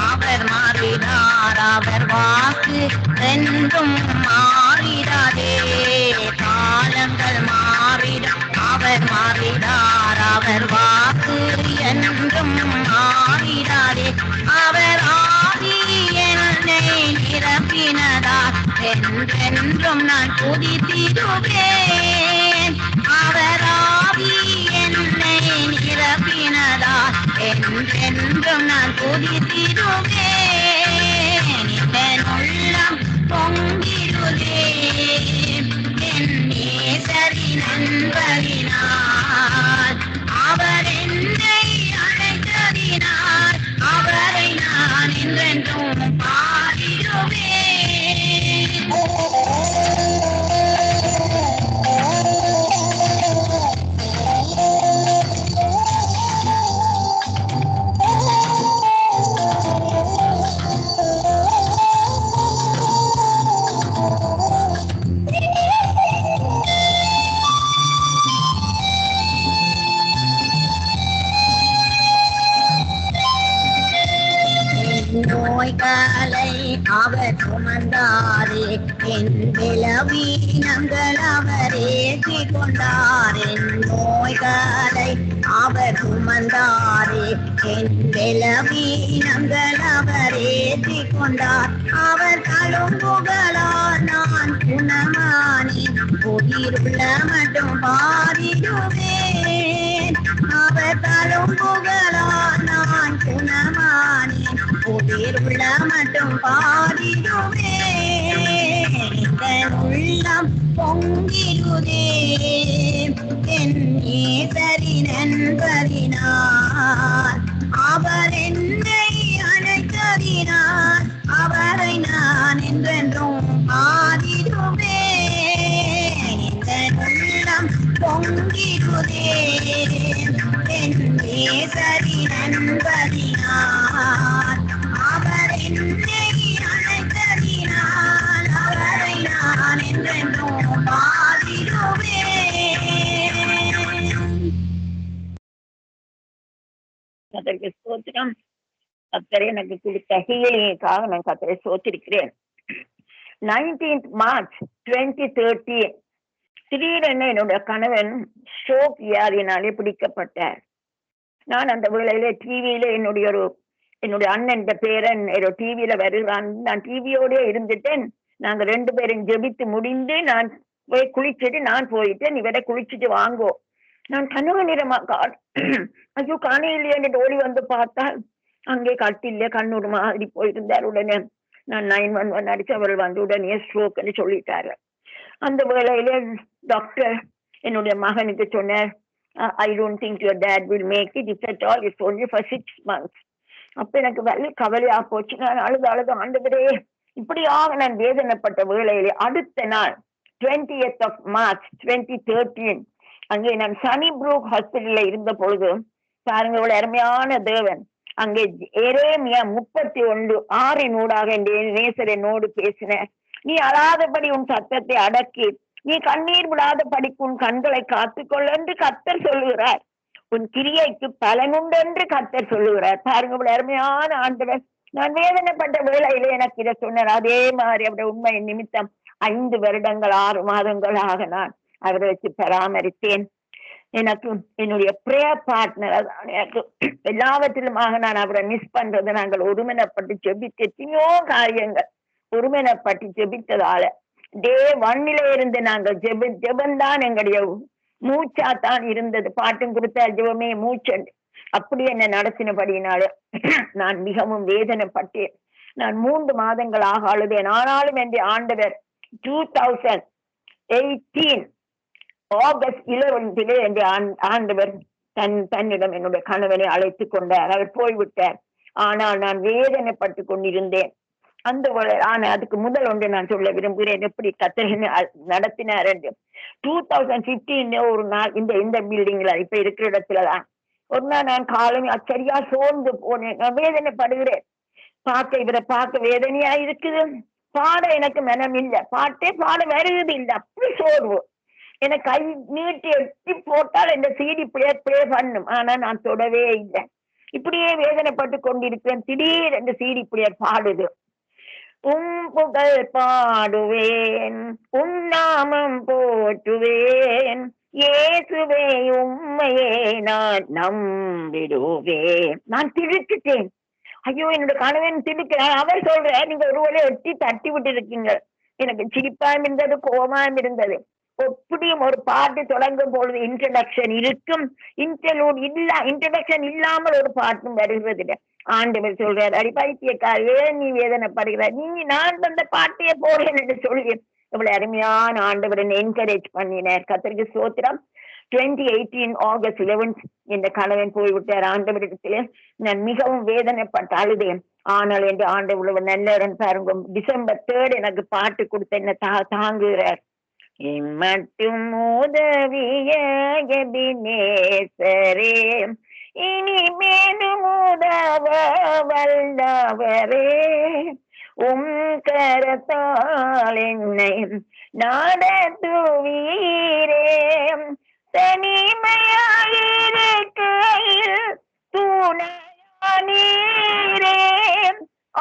அவர் மாறினார் அவர் வாக்கு என்றும் மாறிடாதே காலங்கள் மாறிடும் அவர் மாறினார் அவர் வாக்கு என்றும் மாறிடாதே அவர் ஆவி என்னை நிரப்பினதால் என்றென்றும் நான் துதித்திடுவேன் அவர் ஆவி என்னை நிரப்பினதால் என்றென்றும் நான் துதித்திடுவேன் என் உள்ளம் பொங்கிடுதே என் நேசரின் அன்பதினால் அவர் என்னை அழைத்ததினால் அவரை நான் என்றென்றும் பாடிடுவேன் நோய்களை அவர் சுமந்தாரே என் பலவீனங்கள் அவர் ஏற்றிக் கொண்டார் என் நோய்களை அவர் சுமந்தாரே என் பலவீனங்கள் அவர் ஏற்றிக் கொண்டார் அவர் தழும்புகளால் நான் குணமானேன் உயிருள்ள மட்டும் பாடிடுவேன் அவர் தழும்புகளால் நான் குணமானேன் உயிருள்ள மட்டும் பாடிடுவேன் என் உள்ளம் பொங்கிடுதே என் நேசரின் அன்பதினால் அவர் என்னை அழைத்ததினால் அவரை நான் என்றென்றும் பாடிடுவேன் என் உள்ளம் பொங்கிடுதே என் நேசரின் அன்பதினால் அவர் என்னை அழைத்ததினால் அவரை நான் என்றென்றும் பாடிடுவேன் கர்த்தருக்கு ஸ்தோத்திரம். கர்த்தர் எனக்கு கொடுத்த ஹீலிங்காக நான் கர்த்தரை ஸ்தோத்திரிக்கிறேன். 19th March 2013 திடீரென என்னுடைய கணவன் ஸ்ட்ரோக் வியாதியினாலே பிடிக்கப்பட்டார். நான் அந்த வேளையில டிவியில என்னுடைய அண்ணன் பேரன் டிவியில வருகிறான். நான் டிவியோட இருந்துட்டேன். நாங்க 2 பேரும் ஜெபித்து முடிந்து நான் போய் குளிச்சுட்டு நான் போயிட்டேன். இவரை குளிச்சுட்டு வாங்கோ. நான் கனவு நிறமா ஐயோ காணையில்லையே ஓடி வந்து பார்த்தால் அங்கே கட்டில்ல கண்ணூர் மாதிரி போயிருந்தார். உடனே நான் 911 அடிச்சு அவர் வந்து உடனே ஸ்ட்ரோக்னு சொல்லிட்டாரு. அந்த வேளையில டாக்டர் என்னுடைய மகனுக்கு சொன்னார், I don't think your dad will make it. If at all, it's only for 6 months. அப்ப எனக்கு வலி கவலையா போச்சு. நான் அழுது ஆண்டவரே இப்படியாக நான் வேதனைப்பட்ட வேளையிலே அடுத்த நாள் 20th of March 2013 அங்கே நான் சனிப்ரூக் ஹாஸ்பிட்டல்ல இருந்த பொழுது பாருங்க இவ்வளவு அருமையான தேவன். அங்கே எரேமியா 31:6 என் நேசர் என்னோடு பேசின. நீ அழாதபடி உன் சத்தத்தை அடக்கி நீ கண்ணீர் விடாத படிக்கு உன் கண்களை காத்துக்கொள்ள என்று கர்த்தர் சொல்லுகிறார். உன் கிரியைக்கு பலனுண்டு என்று கர்த்தர் சொல்லுகிறார். பாருங்க அருமையான ஆண்டவர். நான் வேதனைப்பட்ட வேளையிலே எனக்கு இதை சொன்னார். அதே மாதிரி அவருடைய உண்மை நிமித்தம் 5 வருடங்கள் 6 மாதங்களாக நான் அவரை வச்சு பராமரித்தேன். எனக்கு என்னுடைய பிரேயர் பார்ட்னர் எனக்கு எல்லாவற்றிலுமாக நான் அவரை மிஸ் பண்றது. நாங்கள் ஒருமனப்பட்டு ஜெபித்த எத்தனையோ காரியங்கள் ஒருமனப்பட்டு ஜெபித்ததால டே 1 இருந்து நாங்கள் ஜெபந்தான் எங்களுடைய மூச்சாத்தான் இருந்தது. பாட்டும் கொடுத்த ஜெபமே மூச்சண்டு அப்படி என்ன நடத்தினபடினால நான் மிகவும் வேதனைப்பட்டேன். நான் 3 மாதங்களாக அழுதேன். ஆனாலும் என் ஆண்டவர் 2018 ஆகஸ்ட் 11 என் ஆண்டவர் தன்னிடம் என்னுடைய கணவனை அழைத்துக் கொண்டார். அவர் போய்விட்டார். ஆனால் நான் வேதனைப்பட்டு கொண்டிருந்தேன். அந்த ஆனா அதுக்கு முதல் ஒன்று நான் சொல்ல விரும்புகிறேன், எப்படி கத்தரினை நடத்தினார் என்று. 2015 ஒரு நாள் இந்த பில்டிங்ல இப்ப இருக்கிற இடத்துலதான் ஒரு நாள் நான் காலம் சரியா சோர்ந்து போனேன். நான் வேதனைப்படுகிறேன். இவரை பார்க்க வேதனையா இருக்குது. பாட எனக்கு மனம் இல்லை. பாட்டே பாட வருகிறது இல்லை. அப்படி சோர்வு. எனக்கு கை நீட்டி எட்டி போட்டால் இந்த CD பிளே பண்ணும். ஆனா நான் தொடவே இல்லை. இப்படியே வேதனைப்பட்டு கொண்டிருக்கிறேன். திடீர் இந்த CD பிளேயர் பாடுது. புகழ் பாடுவேன், நாமம் போற்றுவேன், இயேசுவே உம்மையே நான் நம்பிடுவேன். நான் திடுக்கிட்டேன். ஐயோ என்னோட கணவன் திடுக்கிறார். அவர் சொல்ற நீங்க ஒருவேளை எட்டி தட்டி விட்டு இருக்கீங்க. எனக்கு சிரிப்பாயும் இருந்தது, கோபமாயும் இருந்தது. எப்படியும் ஒரு பாட்டு தொடங்கும் பொழுது இன்ட்ரடக்ஷன் இருக்கும், இன்ட்ரடக்ஷன் இல்லாமல் ஒரு பாட்டும் வருகிறது. ஆண்டவர் சொல்றார், அடி பைத்தியக்கார், ஏன் நீ வேதனைப்படுகிறார், நான் வந்த பாட்டையே போறேன் என்று சொல்லி இவ்வளவு அருமையான ஆண்டவர் என்கரேஜ் பண்ணினார். கர்த்தருக்கு ஸ்தோத்திரம். 2018 ஆகஸ்ட் 11 இந்த கணவன் போய்விட்டார். ஆண்டவரிடத்திலே நான் மிகவும் வேதனைப்பட்டு அழுதேன். ஆனால் என்று ஆண்டவர் நல்ல பாருங்க, டிசம்பர் 3 எனக்கு பாட்டு கொடுத்த என்ன தாங்குகிறார். இம்மட்டும் உதவிய எபினேசரே, இனிமேலும் உதவ வல்லவரே, கரத்தால் என்னை நடத்துவீரே, தனிமையாயிருக்கையில் துணையானீரே,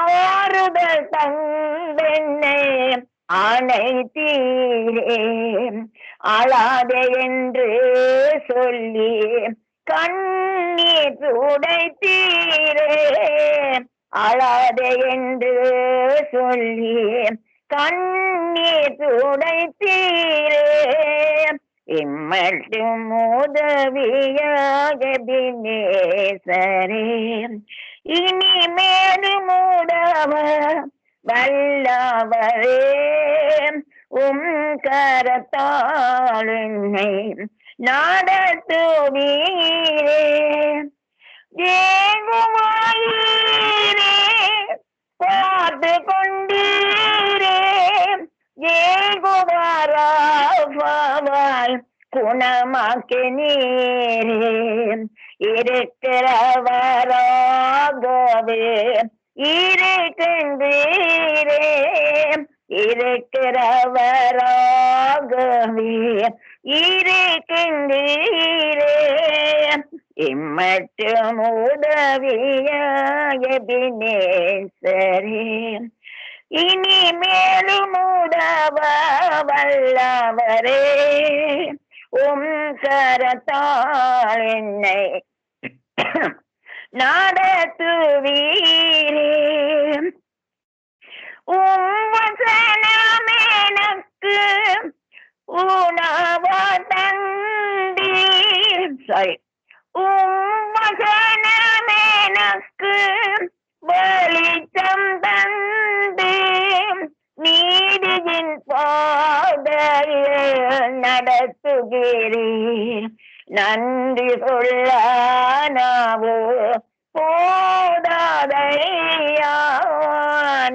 ஆறுதல் தந்தென்னை அனைத்தீரே, அழாதே என்று சொல்லி கண்ணீர் துடைத்தீரே, அழாதே என்று சொல்லி கண்ணீர் துடைத்தீரே, இம்மட்டும் உதவியாக எபினேசரே, இனிமேலும் உதவ வல்லவரே, கரத்தால் என்னை நடத்துவீரே, ஏகுவாயிரே பார்த்து கொண்டீரே, ஏகுவாராய் குணமாக்கி நீரே, இருக்கிறவராகவே இருக்கின்றீரே, இருக்கிறவராகவே இருக்கின்றீரே, இம்மட்டும் உதவியாக எபினேசரே, இனிமேலும் உதவ வல்லவரே, கரத்தால் என்னை நடத்துவீரே, வசனம் எனக்கு உணவ தந்தீர், வசனம் எனக்கு வெளிச்சம் தந்து நீதியின் பாதையில் நடத்துகிறீர், நன்றி சொல்ல நாவோ போதாதையா,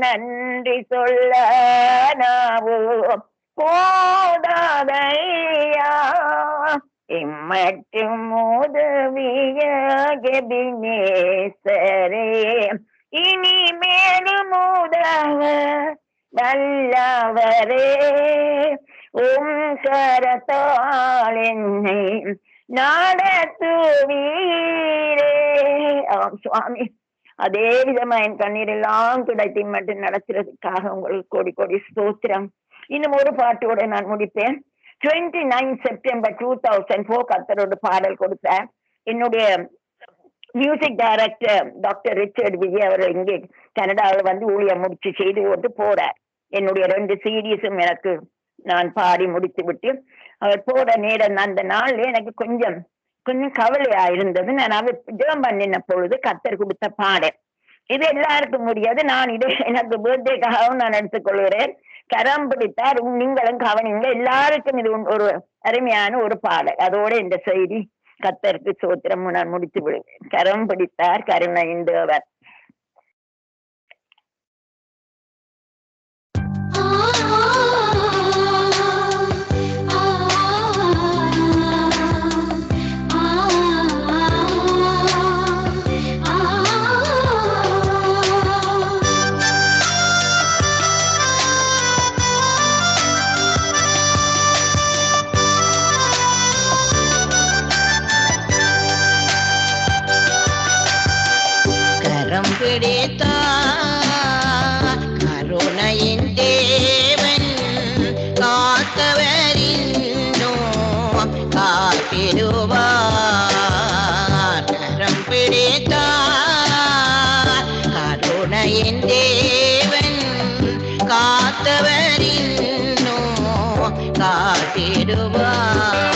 நன்றி சொல்ல நாவோ போதாதையா, இம்மட்டும் உதவியாக எபினேசரே, இனிமேலும் உதவ வல்லவரே, கரத்தால் என்னை நடத்துவீரே. ஆம் சுவாமி, அதே விதமா என் கண்ணீர் எல்லாம் கிடைத்து மட்டும் நடத்துறதுக்காக உங்களுக்கு கோடி கோடி ஸ்தோத்திரம். இன்னும் ஒரு பாட்டோட நான் முடிப்பேன். 29 செப்டம்பர் 2004 கத்தரோட பாடல் கொடுத்தார். என்னுடைய music director doctor Richard Vijay அவர் இங்கே கனடாவில் வந்து ஊழியம் முடிச்சு செய்து கொண்டு போறார். என்னுடைய 2 சீரீஸும் எனக்கு நான் பாடி முடித்து விட்டு அவர் போற நேரம் அந்த நாள்ல எனக்கு கொஞ்சம் கவலையா இருந்தது. நான் அவர் ஜெபம் பண்ணின பொழுது கத்தர் கொடுத்த பாடல் இது எல்லாருக்கும் முடியாது. நான் இதை எனக்கு பர்த்டேக்காகவும் நான் எடுத்துக்கொள்கிறேன். கரம் பிடித்தார் நீங்களும் கவனிங்க. எல்லாருக்கும் இது ஒரு அருமையான ஒரு பாடல். அதோட இந்த செய்தி கத்தருக்கு சோத்திரம் நான் முடித்து விடுவேன். கரம் பிடித்தார் கருணையின் தேவர். கருணையின் தேவன் காத்தவரின்னோ காத்திடுவார். கரம் பிடித்தார் கருணையின் தேவன் காத்தவரின்னோ காத்திடுவார்.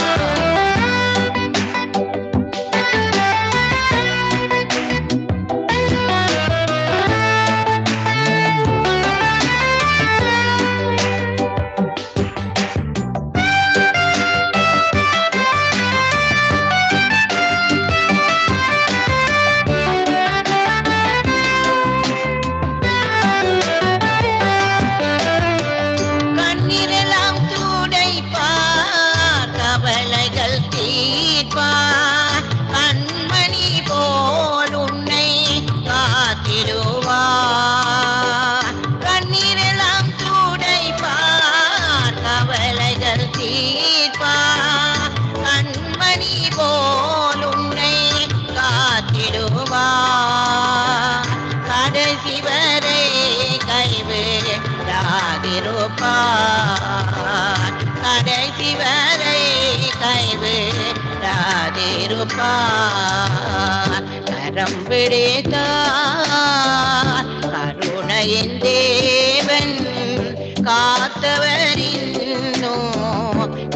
கடைசி வரை கைவிடாதிருப்பார். கரம் பிடித்தார் கருணையின் தேவன் காத்தவரின்னோ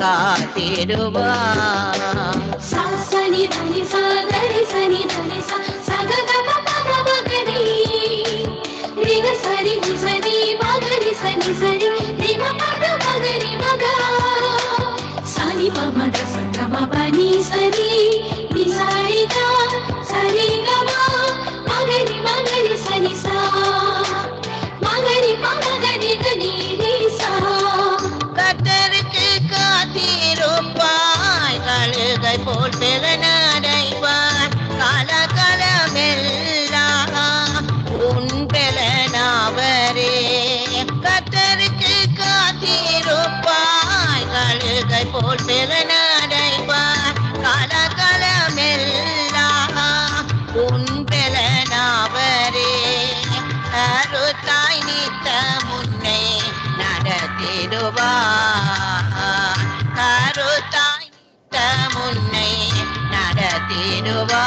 காத்திடுவார். சனி தனி சரி சனி தனி சகதம மகரி ரிக சரி சரி மகரி சனி சரி ரிம பத மகரி மக சனி பமத சகம பனி சரி நிசாரிதா சரி கம மகரி மகரி சனி சா மகரி மகரி கனி நிசா. கத்தருக்கு காத்திருப்பாய் கழுகை போல் பெலனடைவாய் காலகாலமெல்லாம் உன் பெலனாவரே. கத்தருக்கு காத்திருப்பாய் கழுகை போல் பெலனடைவாய் காலகாலமெல்லாம் உன் பெலனாவரே. கருத்தாய் நீத்த முன்னே நடத்திடுவார். கருத்தாய் முன்னை நடத்திடுவார்.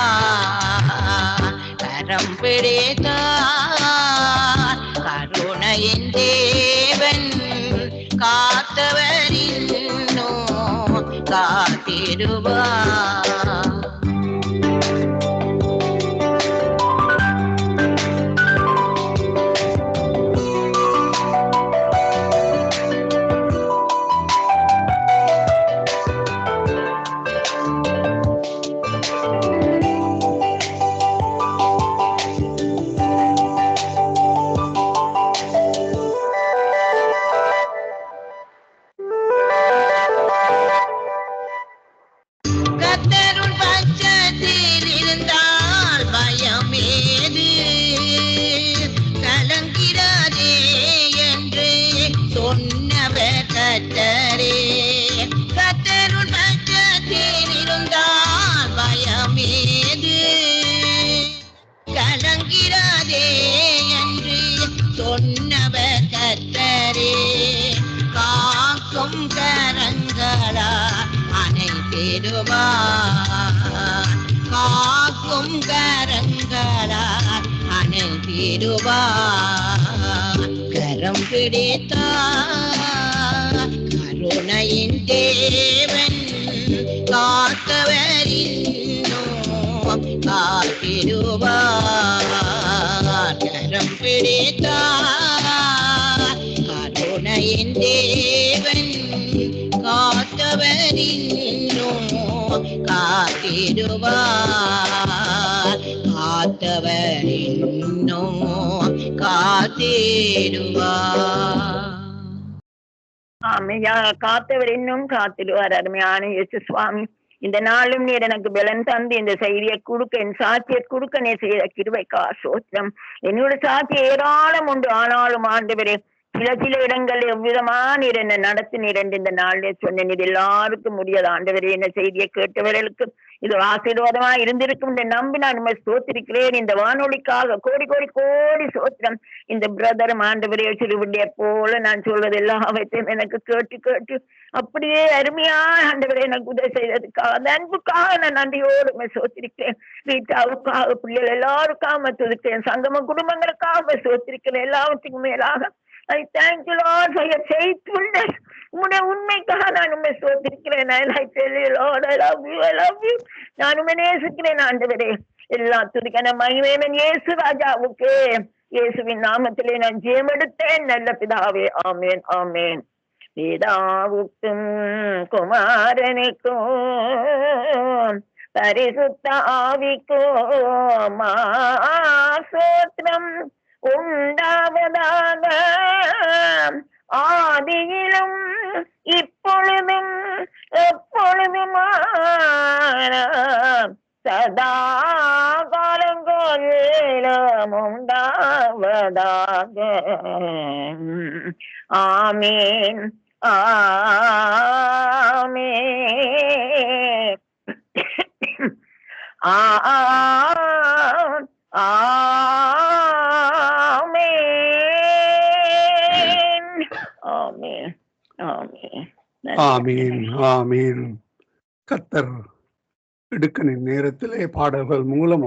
கரம் பிடித்தார் கருணையின் தேவன் காத்தவரின்னோ காத்திடுவார். கத்தருள் காத்திடுவார் காக்கும் கரங்களால் அணைத்திடுவார் கரம் பிடித்தார் கருணையின் தேவன் காத்தவரின் காத்திடுவார் கரம் பிடித்தார் கருணையின் தேவன் காத்தவரின் காத்திடுவார் காத்தவரின் காத்திடுவார். ஆமையா, காத்தவர் இன்னும் காத்திடுவார். அருமையான இயேசு சுவாமி, இந்த நாளும் நீர் எனக்கு பலன் தந்து இந்த செய்தியை கொடுக்க, என் சாட்சியை கொடுக்க நீ செய்த கிருபைக்கா ஸ்தோத்திரம். என்னோட சாட்சி ஏராளம் உண்டு, ஆனாலும் ஆண்டவரே சில இடங்கள் எவ்விதமா நீர் என்ன நடத்தினீர் என்று இந்த நாளிலே சொன்னேன். இது எல்லாருக்கும் முடியாது ஆண்டவரே. என்ன செய்தியை கேட்டவர்களுக்கு இது ஆசீர்வாதமா இருந்திருக்கும் என்று நம்பி நான் உண்மை ஸ்தோத்திருக்கிறேன். இந்த வானொலிக்காக கோடி கோடி கோடி ஸ்தோத்திரம். இந்த பிரதரும் ஆண்டவரே சிறுவண்டிய போல நான் சொல்வது எல்லாவற்றையும் எனக்கு கேட்டு கேட்டு அப்படியே அருமையா ஆண்டவரே எனக்கு உதவி செய்ததுக்காக, அந்த அன்புக்காக நான் நன்றியோடு சோத்திருக்கிறேன். வீட்டாவுக்காக, பிள்ளைகள் எல்லாருக்காக துதிக்கிறேன். சங்கம குடும்பங்களுக்காக சோத்திருக்கிறேன். எல்லாவற்றுக்கும் மேலாக I thank you, Lord, for your faithfulness. உன்னுடைய உண்மைக்காக நான் உண்மை சோத்திருக்கிறேன். I tell you, Lord, I love you, I love you. நான் உண்மை நேசிக்கிறேன் ஆண்டவரே. எல்லா துதிக்கான மகிமையும் இயேசு ராஜாவுக்கு, இயேசுவின் நாமத்திலே நான் ஜெயமெடுத்தேன் நல்ல பிதாவே. ஆமேன் ஆமேன். பிதாவுக்கும் குமாரனுக்கும் பரிசுத்த ஆவிக்கும் ஸ்தோத்திரம் உண்டாவதாக, ஆதியிலும் இப்பொழுதும் எப்பொழுதுமான சதா காலங்களிலும் உண்டாவதாக. ஆமேன் ஆமேன் ஆமேன் ஆமேன் ஆமேன் ஆமீன் ஆமீன். கர்த்தர் இடுக்கணின் நேரத்திலே பாடல்கள் மூலம்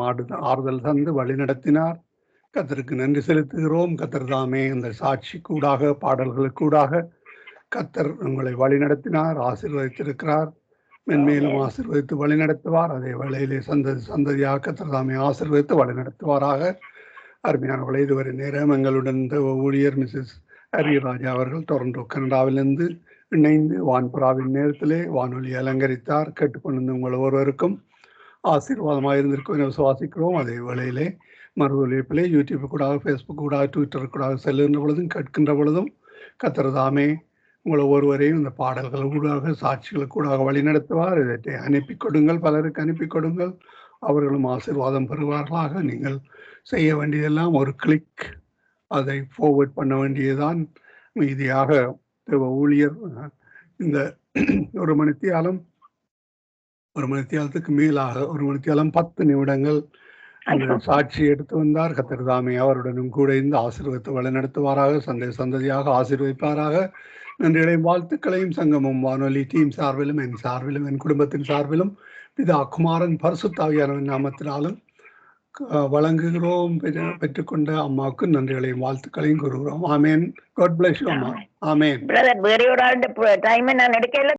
ஆறுதல் தந்து வழி நடத்தினார். கர்த்தருக்கு நன்றி செலுத்துகிறோம். கர்த்தர் தாமே அந்த சாட்சி கூடாக, பாடல்களுக்கூடாக கர்த்தர் உங்களை வழி நடத்தினார், ஆசீர்வதித்திருக்கிறார். மென்மேலும் ஆசீர்வதித்து வழி நடத்துவார். அதே வேளையிலே சந்ததியாக கர்த்தர் தாமே ஆசீர்வதித்து வழி நடத்துவாராக. அருமையானவர்களே, இதுவரை நேரம் எங்களுடன் ஊழியர் மிஸ்ஸஸ் ஹரிராஜா அவர்கள் டொரண்டோ கனடாவிலிருந்து இணைந்து வான்புறாவின் நேரத்திலே வானொலி அலங்கரித்தார். கேட்டுக்கொண்டு உங்கள் ஒருவருக்கும் ஆசீர்வாதமாக இருந்திருக்கும் என விசுவாசிக்கிறோம். அதே வேளையிலே மறு ஒலிப்பிலே யூடியூப் கூடாக, ஃபேஸ்புக் கூடாக, ட்விட்டர் கூடாக செல்லுகின்ற பொழுதும் கேட்கின்ற பொழுதும் கர்த்தர் தாமே உங்களை ஒருவரையும் இந்த பாடல்கள் கூடாக, சாட்சிகள் கூடாக வழி நடத்துவார். இதை அனுப்பி கொடுங்கள், பலருக்கு அனுப்பி கொடுங்கள், அவர்களும் ஆசீர்வாதம் பெறுவார்களாக. நீங்கள் செய்ய வேண்டியதெல்லாம் ஒரு கிளிக், அதை ஃபார்வர்ட் பண்ண வேண்டியதுதான். மீதியாக ஊழியர் இந்த ஒரு மணித்தியாலத்துக்கு மேலாக 10 நிமிடங்கள் சாட்சி எடுத்து வந்தார். கர்த்தர் தாமே அவருடனும் கூட இருந்து ஆசீர்வதித்து வழி நடத்துவாராக, சந்ததியாக ஆசீர்வதிப்பாராக. நன்றிகளையும் வாழ்த்துக்களையும் சங்கமம் வானொலி டீம் சார்பிலும், என் சார்பிலும், என் குடும்பத்தின் சார்பிலும், பிதா குமாரன் பரிசுத்த ஆவியானவரின் நாமத்தினாலும் வழங்குகிறோம். பெற்றுக்கொண்ட அம்மாவுக்கு நன்றிகளையும் வாழ்த்துக்களையும் கூறுகிறோம். ஆமேன். God bless you, அம்மா. ஆமேன். பிரதர், வேற ஒரு ஆளுடைய டைம் நான் எடுக்கல.